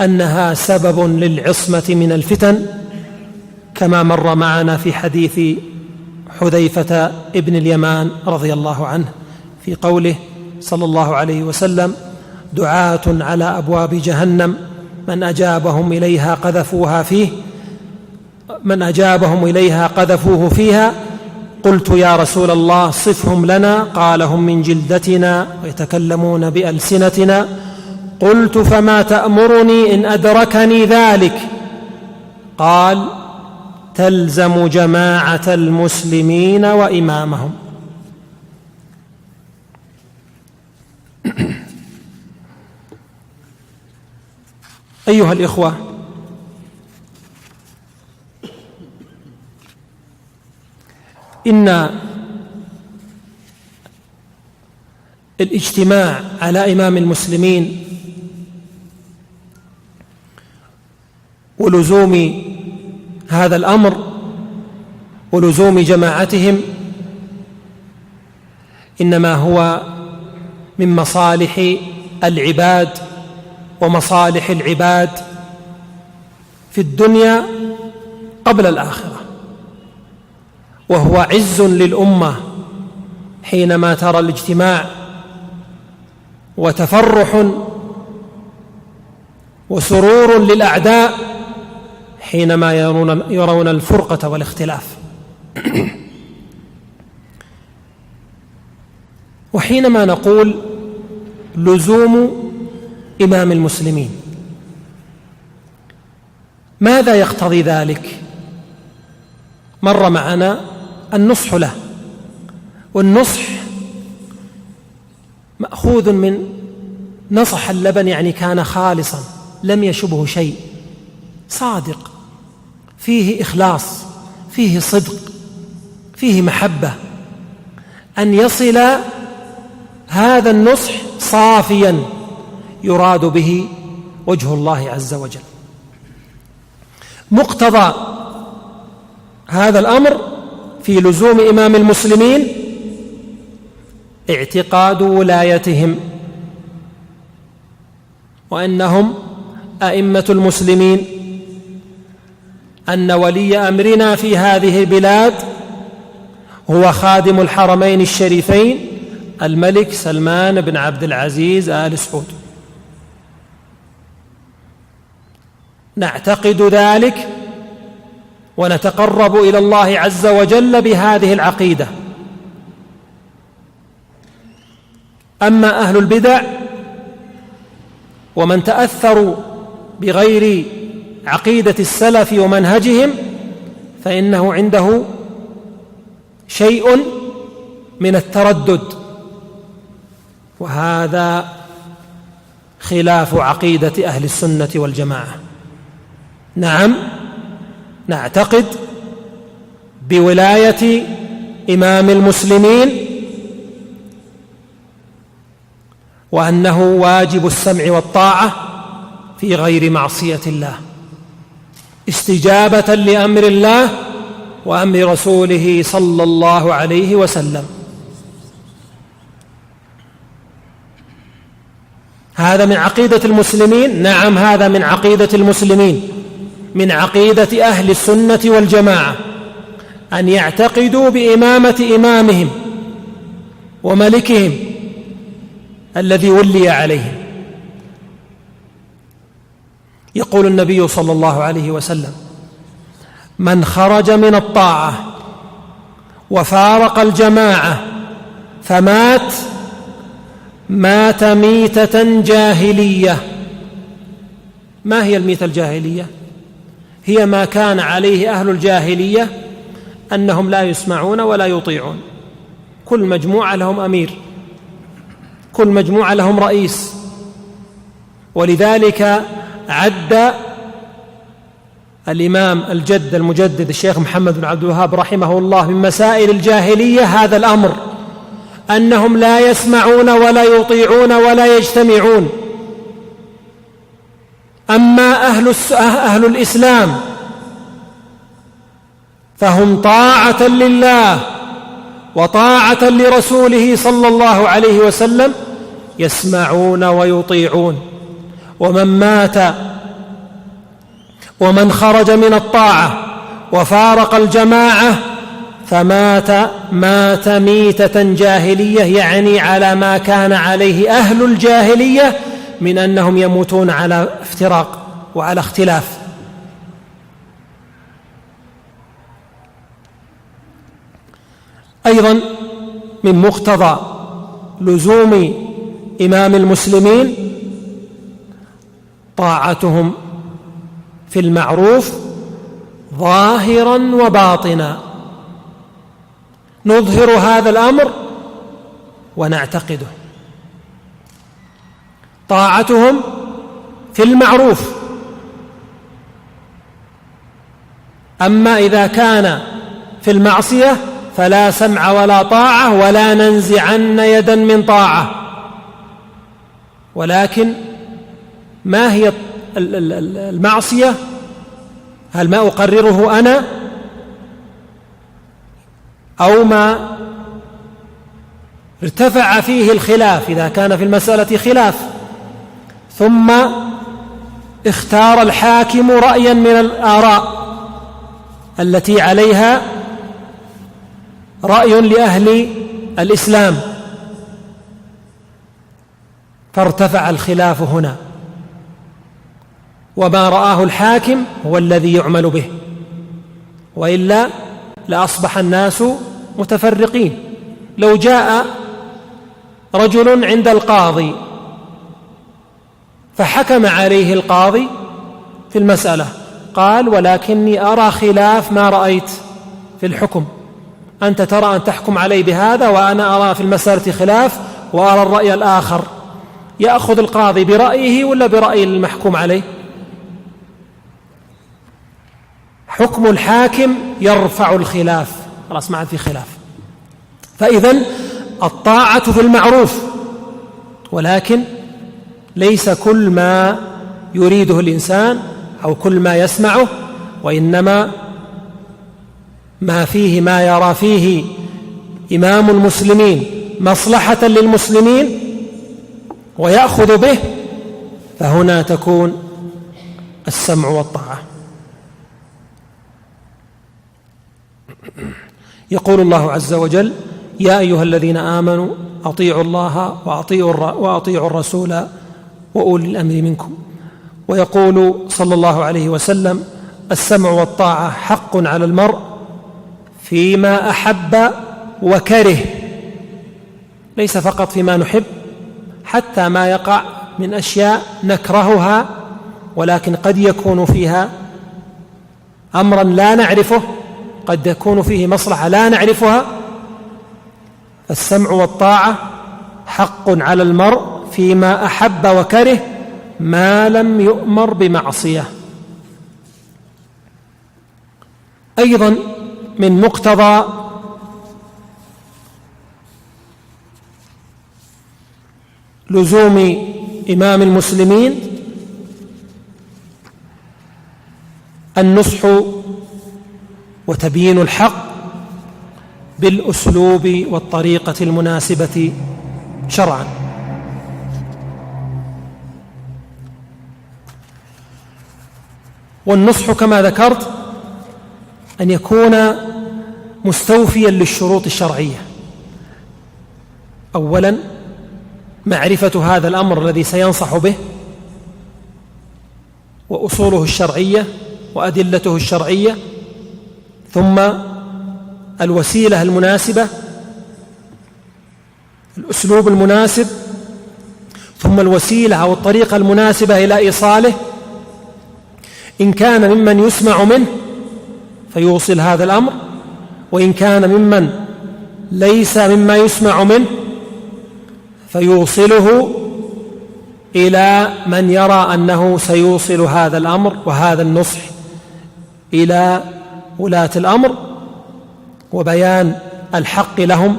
S2: أنها سبب للعصمة من الفتن، كما مر معنا في حديث حذيفة ابن اليمان رضي الله عنه في قوله صلى الله عليه وسلم: دعاة على أبواب جهنم من أجابهم إليها قذفوه فيها. قلت: يا رسول الله صفهم لنا. قال: هم من جلدتنا ويتكلمون بألسنتنا. قلت: فما تأمرني إن أدركني ذلك؟ قال: تلزم جماعة المسلمين وإمامهم. أيها الإخوة، إن الاجتماع على إمام المسلمين ولزوم هذا الأمر ولزوم جماعتهم إنما هو من مصالح العباد ومصالح العباد في الدنيا قبل الآخرة، وهو عز للأمة حينما ترى الاجتماع، وتفرح وسرور للأعداء حينما يرون الفرقة والاختلاف. وحينما نقول لزوم إمام المسلمين، ماذا يقتضي ذلك؟ مر معنا النصح له، والنصح مأخوذ من نصح اللبن، يعني كان خالصا لم يشبه شيء، صادق، فيه إخلاص، فيه صدق، فيه محبة، أن يصل هذا النصح صافيا يراد به وجه الله عز وجل. مقتضى هذا الأمر في لزوم إمام المسلمين اعتقاد ولايتهم، وأنهم أئمة المسلمين، أن ولي أمرنا في هذه البلاد هو خادم الحرمين الشريفين الملك سلمان بن عبد العزيز آل سعود. نعتقد ذلك ونتقرب إلى الله عز وجل بهذه العقيدة. أما أهل البدع ومن تأثروا بغير عقيدة السلف ومنهجهم فإنه عنده شيء من التردد، وهذا خلاف عقيدة أهل السنة والجماعة. نعم، نعتقد بولاية إمام المسلمين، وأنه واجب السمع والطاعة في غير معصية الله، استجابة لأمر الله وأمر رسوله صلى الله عليه وسلم. هذا من عقيدة المسلمين. نعم، هذا من عقيدة المسلمين، من عقيدة أهل السنة والجماعة، أن يعتقدوا بإمامة إمامهم وملكهم الذي ولي عليهم. يقول النبي صلى الله عليه وسلم: من خرج من الطاعة وفارق الجماعة فمات ميتة جاهلية. ما هي الميتة الجاهلية؟ هي ما كان عليه أهل الجاهلية، أنهم لا يسمعون ولا يطيعون، كل مجموعة لهم أمير، كل مجموعة لهم رئيس. ولذلك عد الإمام الجد المجدد الشيخ محمد بن عبد الوهاب رحمه الله من مسائل الجاهلية هذا الأمر، أنهم لا يسمعون ولا يطيعون ولا يجتمعون. أما أهل الإسلام فهم طاعة لله وطاعة لرسوله صلى الله عليه وسلم، يسمعون ويطيعون. ومن خرج من الطاعة وفارق الجماعة فمات ميتة جاهلية، يعني على ما كان عليه أهل الجاهلية من أنهم يموتون على افتراق وعلى اختلاف. أيضا من مقتضى لزوم إمام المسلمين طاعتهم في المعروف ظاهرا وباطنا، نظهر هذا الأمر ونعتقده. طاعتهم في المعروف، أما إذا كان في المعصية فلا سمع ولا طاعة، ولا ننزعن يدا من طاعة. ولكن ما هي المعصية؟ هل ما أقرره أنا أو ما ارتفع فيه الخلاف؟ إذا كان في المسألة خلاف ثم اختار الحاكم رأيا من الآراء التي عليها رأي لأهل الإسلام، فارتفع الخلاف هنا، وما رآه الحاكم هو الذي يعمل به، وإلا لأصبح الناس متفرقين. لو جاء رجل عند القاضي فحكم عليه القاضي في المسألة، قال: ولكني أرى خلاف ما رأيت في الحكم، أنت ترى أن تحكم علي بهذا وأنا أرى في المسألة خلاف وأرى الرأي الآخر، يأخذ القاضي برأيه ولا برأي المحكوم عليه؟ حكم الحاكم يرفع الخلاف، خلاص ما عاد في خلاف. فإذن الطاعة في المعروف، ولكن ليس كل ما يريده الإنسان أو كل ما يسمعه، وإنما ما يرى فيه إمام المسلمين مصلحة للمسلمين ويأخذ به، فهنا تكون السمع والطاعة. يقول الله عز وجل: يا أيها الذين آمنوا أطيعوا الله وأطيعوا الرسول وأولي الأمر منكم. ويقول صلى الله عليه وسلم: السمع والطاعة حق على المرء فيما أحب وكره، ليس فقط فيما نحب، حتى ما يقع من أشياء نكرهها ولكن قد يكون فيها أمرا لا نعرفه، قد يكون فيه مصلحة لا نعرفها. السمع والطاعة حق على المرء فيما أحب وكره ما لم يؤمر بمعصية. أيضا من مقتضى لزوم إمام المسلمين النصح وتبيين الحق بالأسلوب والطريقة المناسبة شرعا. والنصح كما ذكرت أن يكون مستوفيا للشروط الشرعية. أولا معرفة هذا الأمر الذي سينصح به، وأصوله الشرعية وأدلته الشرعية، ثم الوسيلة المناسبة، الأسلوب المناسب، ثم الوسيلة أو الطريقة المناسبة إلى إيصاله. إن كان ممن يسمع منه فيوصل هذا الأمر، وإن كان ممن ليس مما يسمع منه فيوصله إلى من يرى أنه سيوصل هذا الأمر وهذا النصح إلى ولاة الأمر، وبيان الحق لهم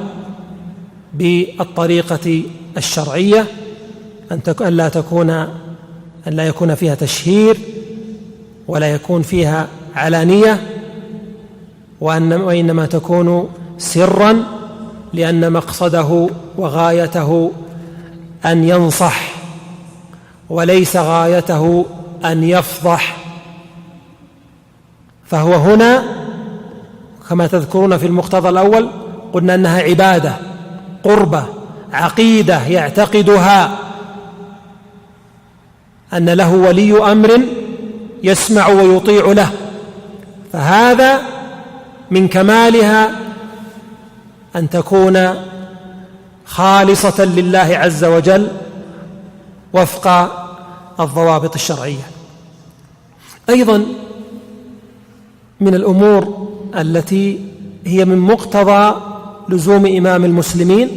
S2: بالطريقة الشرعية، أن لا يكون فيها تشهير ولا يكون فيها علانية، وإنما تكون سرا، لأن مقصده وغايته أن ينصح وليس غايته أن يفضح. فهو هنا كما تذكرون في المقتضى الأول قلنا أنها عبادة، قربة، عقيدة يعتقدها أن له ولي أمر يسمع ويطيع له، فهذا من كمالها أن تكون خالصة لله عز وجل وفق الضوابط الشرعية. أيضا من الأمور التي هي من مقتضى لزوم إمام المسلمين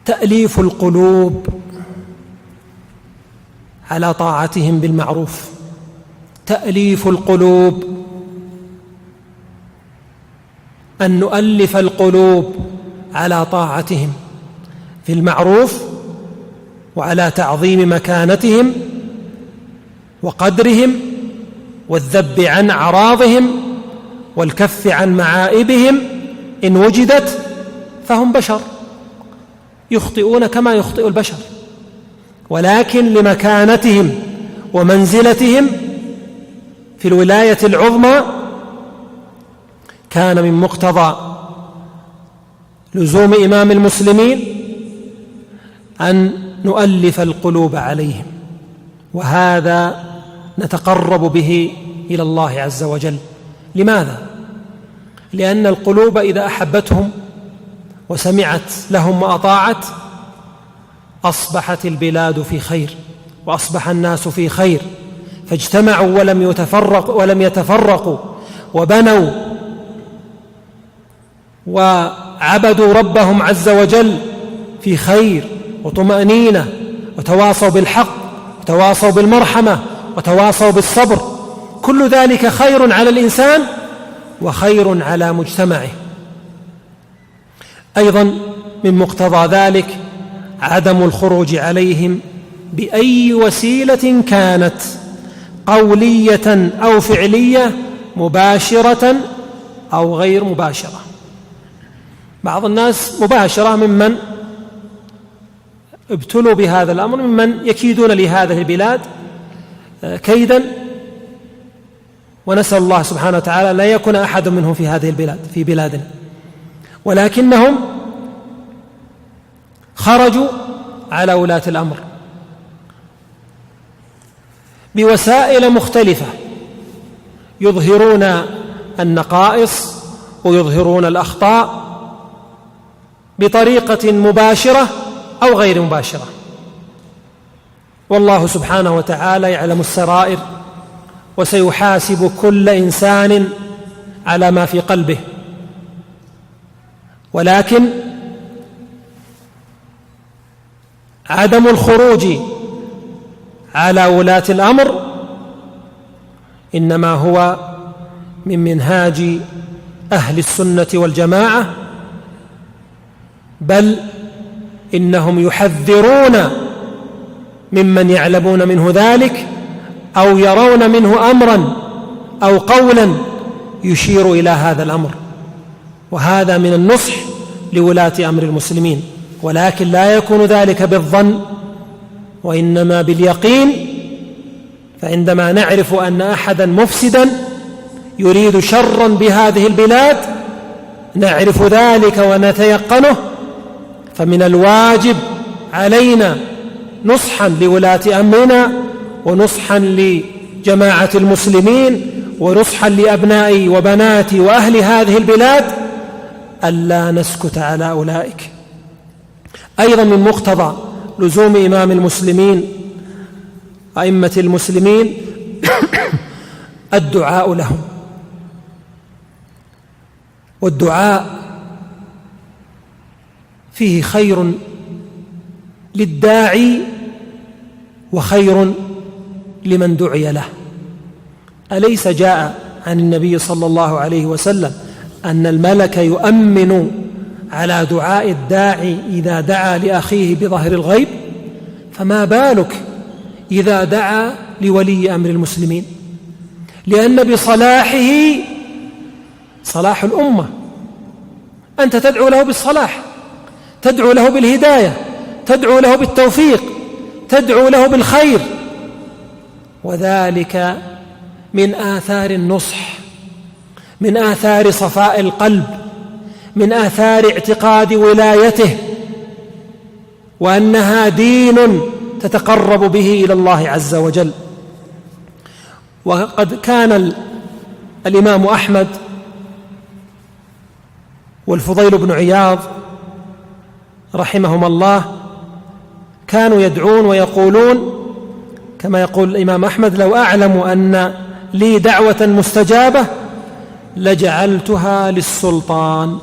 S2: تأليف القلوب على طاعتهم بالمعروف. تأليف القلوب، أن نؤلف القلوب على طاعتهم في المعروف وعلى تعظيم مكانتهم وقدرهم والذب عن أعراضهم والكف عن معائبهم إن وجدت، فهم بشر يخطئون كما يخطئ البشر، ولكن لمكانتهم ومنزلتهم في الولاية العظمى كان من مقتضى لزوم إمام المسلمين أن نؤلف القلوب عليهم، وهذا نتقرب به إلى الله عز وجل. لماذا؟ لأن القلوب إذا أحبتهم وسمعت لهم وأطاعت أصبحت البلاد في خير وأصبح الناس في خير، فاجتمعوا ولم يتفرقوا وبنوا وعبدوا ربهم عز وجل في خير وطمأنينة، وتواصوا بالحق وتواصوا بالمرحمة وتواصوا بالصبر. كل ذلك خير على الإنسان وخير على مجتمعه. أيضا من مقتضى ذلك عدم الخروج عليهم بأي وسيلة كانت، قولية أو فعلية، مباشرة أو غير مباشرة. بعض الناس مباشرة ممن ابتلوا بهذا الأمر، ممن يكيدون لهذه البلاد كيدا، ونسأل الله سبحانه وتعالى لا يكون أحد منهم في هذه البلاد في بلادنا، ولكنهم خرجوا على ولاة الأمر بوسائل مختلفة، يظهرون النقائص ويظهرون الأخطاء بطريقة مباشرة أو غير مباشرة، والله سبحانه وتعالى يعلم السرائر، وسيحاسب كل إنسان على ما في قلبه. ولكن عدم الخروج على ولاة الأمر إنما هو من منهاج أهل السنة والجماعة، بل إنهم يحذرون ممن يعلمون منه ذلك أو يرون منه أمرا أو قولا يشير إلى هذا الأمر، وهذا من النصح لولاة أمر المسلمين. ولكن لا يكون ذلك بالظن وإنما باليقين، فعندما نعرف أن أحدا مفسدا يريد شرا بهذه البلاد نعرف ذلك ونتيقنه، فمن الواجب علينا نصحا لولاة أمرنا ونصحا لجماعة المسلمين ونصحا لأبنائي وبناتي وأهل هذه البلاد ألا نسكت على أولئك. أيضا من مقتضى لزوم إمام المسلمين أئمة المسلمين الدعاء لهم، والدعاء فيه خير للداعي وخير لمن دعي له. أليس جاء عن النبي صلى الله عليه وسلم أن الملك يؤمن على دعاء الداعي إذا دعا لأخيه بظهر الغيب؟ فما بالك إذا دعا لولي أمر المسلمين، لأن بصلاحه صلاح الأمة. أنت تدعو له بالصلاح، تدعو له بالهداية، تدعو له بالتوفيق، تدعو له بالخير، وذلك من آثار النصح، من آثار صفاء القلب، من آثار اعتقاد ولايته، وأنها دين تتقرب به إلى الله عز وجل. وقد كان الإمام أحمد والفضيل بن عياض رحمهما الله كانوا يدعون ويقولون كما يقول الإمام أحمد: لو أعلم أن لي دعوة مستجابة لجعلتها للسلطان،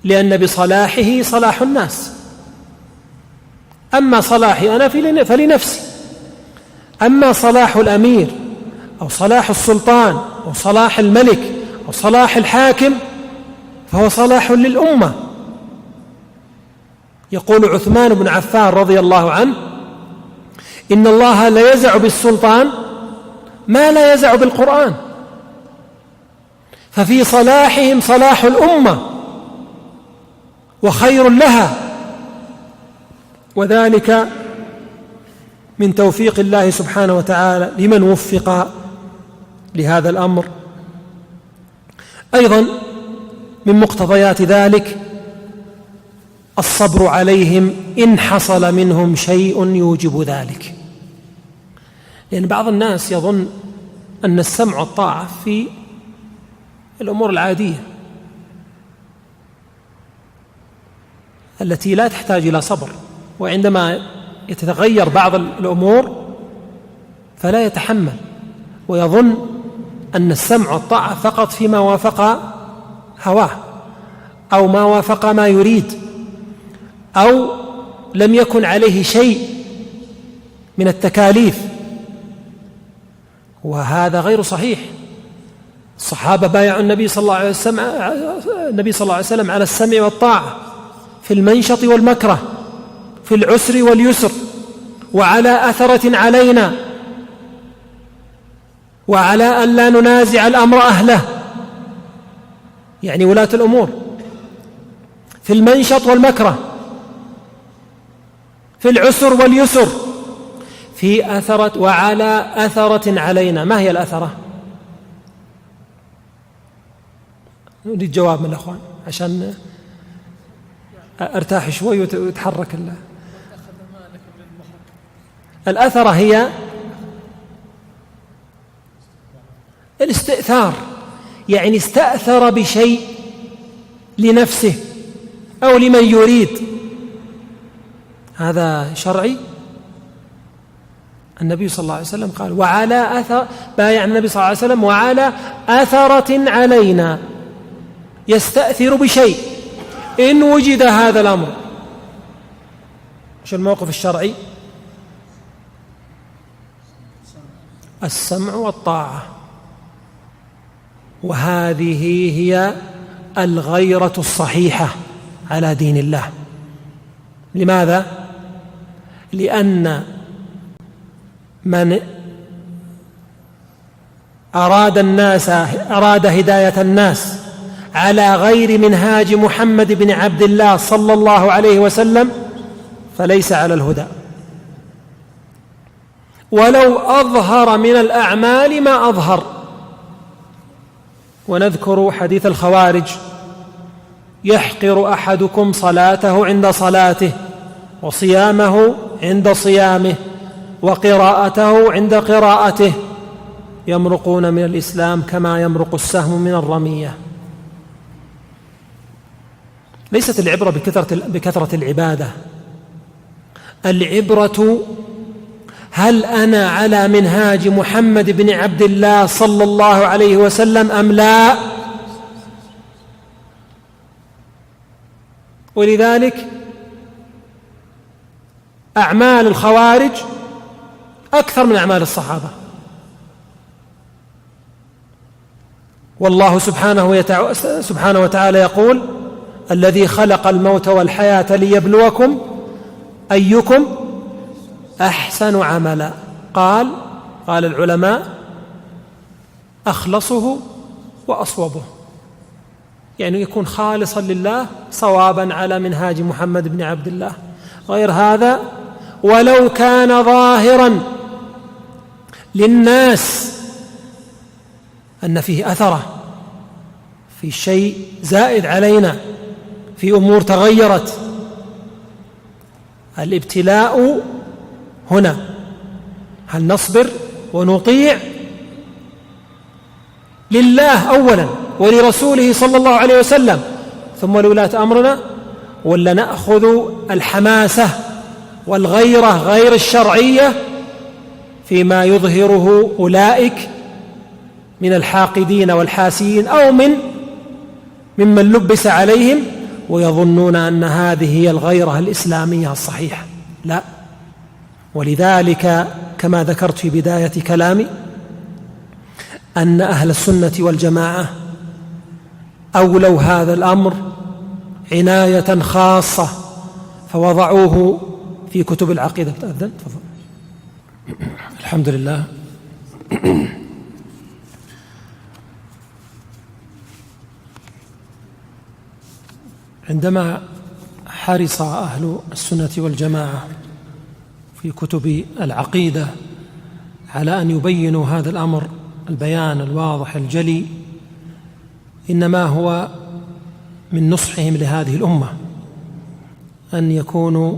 S2: لأن بصلاحه صلاح الناس. أما صلاحي أنا فلنفسي، أما صلاح الأمير أو صلاح السلطان أو صلاح الملك أو صلاح الحاكم فهو صلاح للأمة. يقول عثمان بن عفان رضي الله عنه: إن الله لا يزع بالسلطان ما لا يزع بالقرآن. ففي صلاحهم صلاح الأمة وخير لها، وذلك من توفيق الله سبحانه وتعالى لمن وفق لهذا الأمر. أيضا من مقتضيات ذلك الصبر عليهم إن حصل منهم شيء يوجب ذلك، لأن بعض الناس يظن أن السمع والطاعة في الأمور العادية التي لا تحتاج إلى صبر، وعندما يتغير بعض الأمور فلا يتحمل ويظن أن السمع والطاعة فقط فيما وافق هواه أو ما وافق ما يريد أو لم يكن عليه شيء من التكاليف، وهذا غير صحيح. الصحابة بايعوا النبي صلى الله عليه وسلم على السمع والطاعة في المنشط والمكره، في العسر واليسر، وعلى أثرة علينا، وعلى أن لا ننازع الأمر أهله، يعني ولاة الأمور، في المنشط والمكره، في العسر واليسر، في أثرة وعلى أثرة علينا. ما هي الأثرة؟ نريد جواب من الأخوان عشان أرتاح شوي ويتحرك الله. الأثرة هي الاستئثار، يعني استأثر بشيء لنفسه أو لمن يريد. هذا شرعي. النبي صلى الله عليه وسلم قال: وعلى أثر، بايع النبي صلى الله عليه وسلم وعلى أثرة علينا، يستأثر بشيء إن وجد هذا الأمر. شو الموقف الشرعي؟ السمع والطاعة، وهذه هي الغيرة الصحيحة على دين الله. لماذا؟ لأن من أراد هداية الناس على غير منهاج محمد بن عبد الله صلى الله عليه وسلم فليس على الهدى، ولو أظهر من الأعمال ما أظهر. ونذكر حديث الخوارج: يحقر أحدكم صلاته عند صلاته وصيامه عند صيامه، وقراءته عند قراءته يمرقون من الإسلام كما يمرق السهم من الرمية. ليست العبرة بكثرة العبادة، العبرة هل أنا على منهاج محمد بن عبد الله صلى الله عليه وسلم أم لا؟ ولذلك أعمال الخوارج أكثر من أعمال الصحابة، والله سبحانه وتعالى يقول: الذي خلق الموت والحياة ليبلوكم أيكم أحسن عملا. قال العلماء: أخلصه وأصوبه، يعني يكون خالصا لله صوابا على منهاج محمد بن عبد الله. غير هذا ولو كان ظاهرا للناس أن فيه أثره، في شيء زائد علينا، في أمور تغيرت. الابتلاء هنا هل نصبر ونطيع لله أولا ولرسوله صلى الله عليه وسلم ثم لولاة أمرنا، ولا نأخذ الحماسة والغيرة غير الشرعية فيما يظهره أولئك من الحاقدين والحاسين أو ممن لبس عليهم ويظنون أن هذه هي الغيرة الإسلامية الصحيحة؟ لا. ولذلك كما ذكرت في بداية كلامي أن أهل السنة والجماعة أولوا هذا الأمر عناية خاصة فوضعوه في كتب العقيدة. تأذن تفضل. الحمد لله. عندما حرص أهل السنة والجماعة في كتب العقيدة على أن يبينوا هذا الأمر البيان الواضح الجلي، إنما هو من نصحهم لهذه الأمة أن يكونوا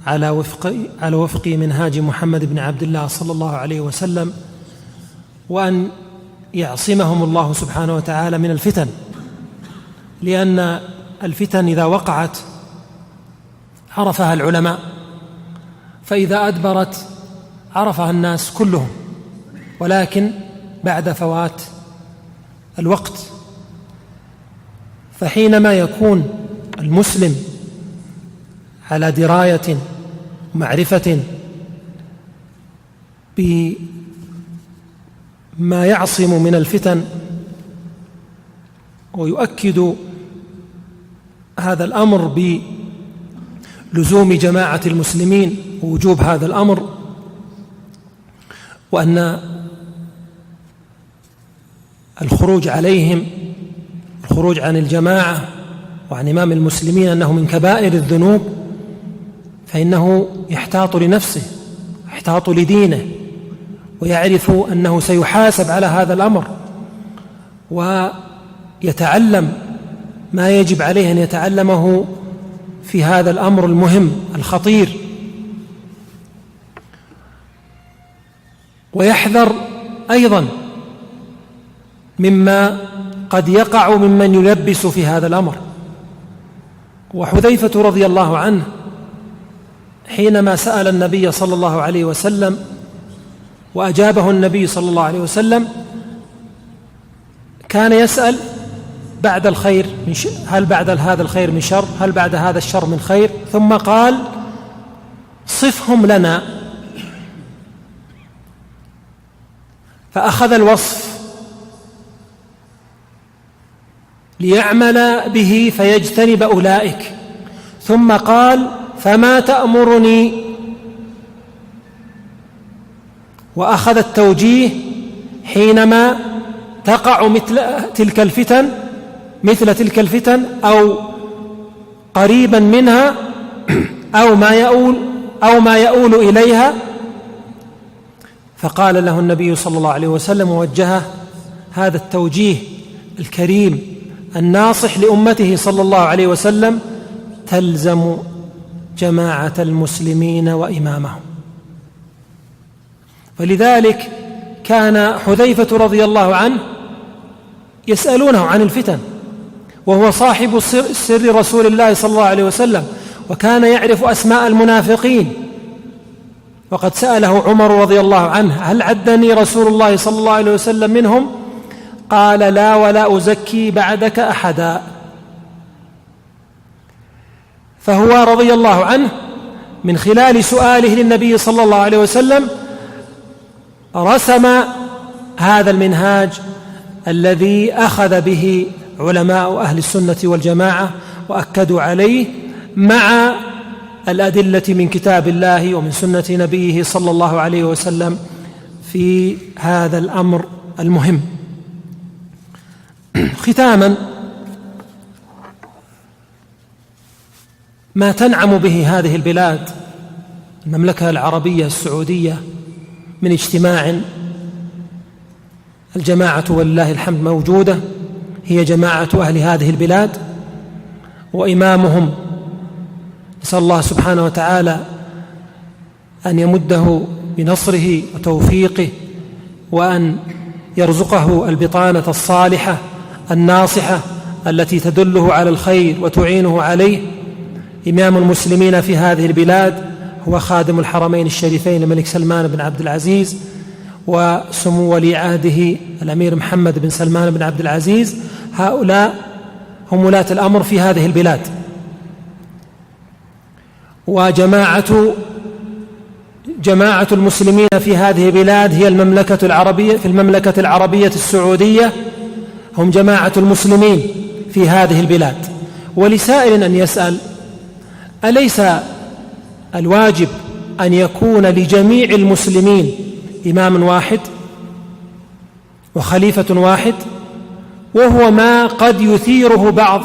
S2: على وفق منهاج محمد بن عبد الله صلى الله عليه وسلم، وأن يعصمهم الله سبحانه وتعالى من الفتن، لأن الفتن إذا وقعت عرفها العلماء، فإذا أدبرت عرفها الناس كلهم، ولكن بعد فوات الوقت. فحينما يكون المسلم على دراية ومعرفة بما يعصم من الفتن ويؤكد هذا الأمر بلزوم جماعة المسلمين ووجوب هذا الأمر، وأن الخروج عليهم، الخروج عن الجماعة وعن إمام المسلمين أنه من كبائر الذنوب، فإنه يحتاط لنفسه، يحتاط لدينه، ويعرف أنه سيحاسب على هذا الأمر، ويتعلم ما يجب عليه أن يتعلمه في هذا الأمر المهم الخطير، ويحذر أيضا مما قد يقع ممن يلبس في هذا الأمر. وحذيفة رضي الله عنه حينما سأل النبي صلى الله عليه وسلم وأجابه النبي صلى الله عليه وسلم كان يسأل بعد الخير هل بعد هذا الخير من شر، هل بعد هذا الشر من خير، ثم قال: صفهم لنا. فأخذ الوصف ليعمل به فيجتنب أولئك، ثم قال: فما تأمرني؟ وأخذ التوجيه حينما تقع مثل تلك الفتن أو قريبا منها أو ما يؤول إليها. فقال له النبي صلى الله عليه وسلم ووجهه هذا التوجيه الكريم الناصح لأمته صلى الله عليه وسلم: تلزم جماعة المسلمين وإمامهم. فلذلك كان حذيفة رضي الله عنه يسألونه عن الفتن، وهو صاحب سر رسول الله صلى الله عليه وسلم، وكان يعرف أسماء المنافقين. وقد سأله عمر رضي الله عنه: هل عدني رسول الله صلى الله عليه وسلم منهم؟ قال: لا، ولا أزكي بعدك أحدا. فهو رضي الله عنه من خلال سؤاله للنبي صلى الله عليه وسلم رسم هذا المنهاج الذي أخذ به علماء أهل السنة والجماعة وأكدوا عليه مع الأدلة من كتاب الله ومن سنة نبيه صلى الله عليه وسلم في هذا الأمر المهم. ختاما، ما تنعم به هذه البلاد المملكة العربية السعودية من اجتماع، الجماعة ولله الحمد موجودة، هي جماعة أهل هذه البلاد، وإمامهم نسأل الله سبحانه وتعالى أن يمده بنصره وتوفيقه، وأن يرزقه البطانة الصالحة الناصحة التي تدله على الخير وتعينه عليه. إمام المسلمين في هذه البلاد هو خادم الحرمين الشريفين الملك سلمان بن عبد العزيز، وسمو ولي عهده الأمير محمد بن سلمان بن عبد العزيز. هؤلاء هم ولاة الأمر في هذه البلاد. وجماعة المسلمين في هذه البلاد هي المملكة العربية السعودية، هم جماعة المسلمين في هذه البلاد. ولسائل أن يسأل: أليس الواجب أن يكون لجميع المسلمين إمام واحد وخليفة واحد؟ وهو ما قد يثيره بعض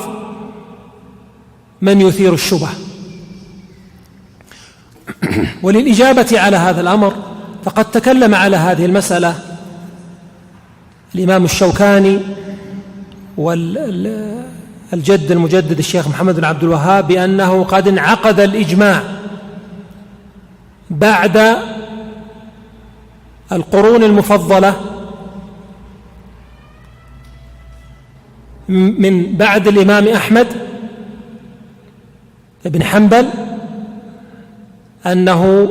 S2: من يثير الشبه. وللإجابة على هذا الأمر فقد تكلم على هذه المسألة الإمام الشوكاني والجد المجدد الشيخ محمد بن عبد الوهاب بأنه قد انعقد الإجماع بعد القرون المفضلة من بعد الإمام أحمد بن حنبل أنه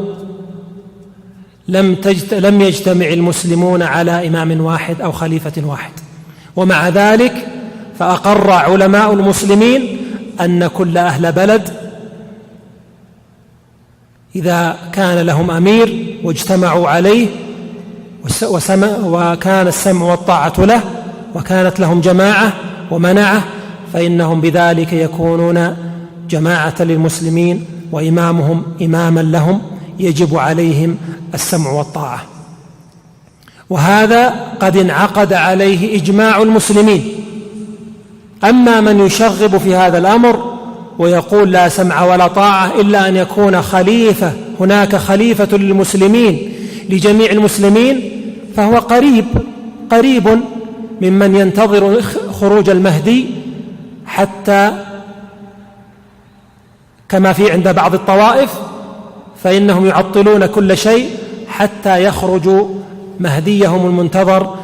S2: لم يجتمع المسلمون على إمام واحد أو خليفة واحد. ومع ذلك فأقر علماء المسلمين أن كل أهل بلد إذا كان لهم أمير واجتمعوا عليه وكان السمع والطاعة له وكانت لهم جماعة ومنعة، فإنهم بذلك يكونون جماعة للمسلمين وإمامهم إماما لهم، يجب عليهم السمع والطاعة. وهذا قد انعقد عليه إجماع المسلمين. أما من يشغب في هذا الأمر ويقول لا سمع ولا طاعة إلا أن يكون خليفة، هناك خليفة للمسلمين لجميع المسلمين، فهو قريب ممن ينتظر خروج المهدي، حتى كما في عند بعض الطوائف فإنهم يعطلون كل شيء حتى يخرجوا مهديهم المنتظر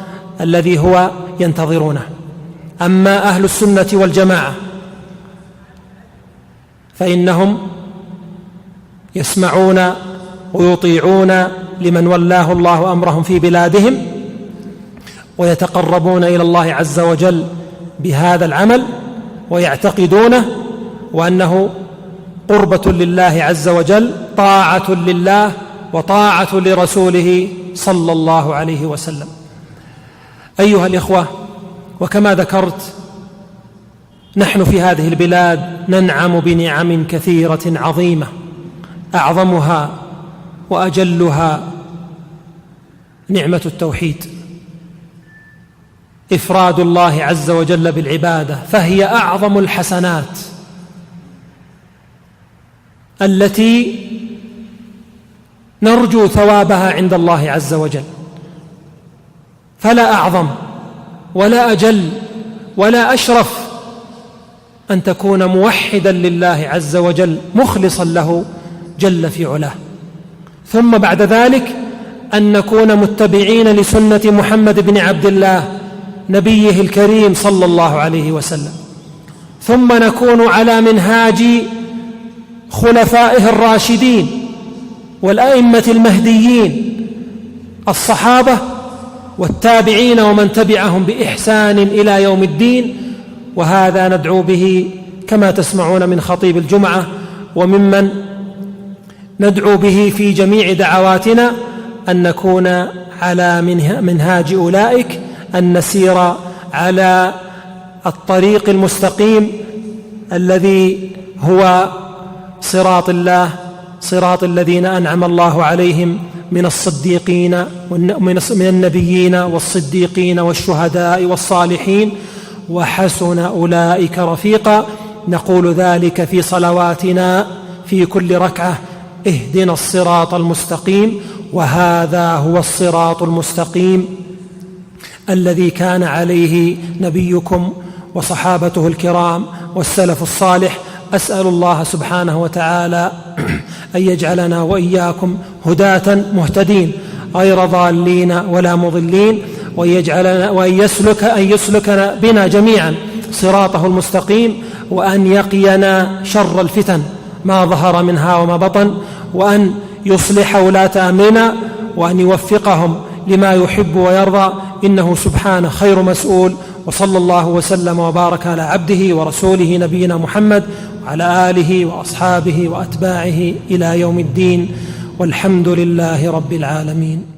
S2: الذي هو ينتظرونه. أما أهل السنة والجماعة فإنهم يسمعون ويطيعون لمن ولاه الله أمرهم في بلادهم، ويتقربون إلى الله عز وجل بهذا العمل ويعتقدونه، وأنه قربة لله عز وجل، طاعة لله وطاعة لرسوله صلى الله عليه وسلم. أيها الإخوة، وكما ذكرت نحن في هذه البلاد ننعم بنعم كثيرة عظيمة، أعظمها وأجلها نعمة التوحيد، إفراد الله عز وجل بالعبادة، فهي أعظم الحسنات التي نرجو ثوابها عند الله عز وجل. فلا أعظم ولا أجل ولا أشرف أن تكون موحدا لله عز وجل مخلصا له جل في علاه، ثم بعد ذلك أن نكون متبعين لسنة محمد بن عبد الله نبيه الكريم صلى الله عليه وسلم، ثم نكون على منهاج خلفائه الراشدين والأئمة المهديين الصحابة والتابعين ومن تبعهم بإحسان إلى يوم الدين. وهذا ندعو به كما تسمعون من خطيب الجمعة وممن ندعو به في جميع دعواتنا، أن نكون على منهاج أولئك، أن نسير على الطريق المستقيم الذي هو صراط الله، صراط الذين أنعم الله عليهم من الصديقين من النبيين والصديقين والشهداء والصالحين، وحسن أولئك رفيقا. نقول ذلك في صلواتنا في كل ركعة: اهدنا الصراط المستقيم. وهذا هو الصراط المستقيم الذي كان عليه نبيكم وصحابته الكرام والسلف الصالح. أسأل الله سبحانه وتعالى أن يجعلنا وإياكم هداة مهتدين غير ضالين ولا مضلين، وأن يسلك بنا جميعا صراطه المستقيم، وأن يقينا شر الفتن ما ظهر منها وما بطن، وأن يصلح ولاة أمرنا، وأن يوفقهم لما يحب ويرضى، إنه سبحانه خير مسؤول. وصلى الله وسلم وبارك على عبده ورسوله نبينا محمد وعلى آله وأصحابه وأتباعه إلى يوم الدين، والحمد لله رب العالمين.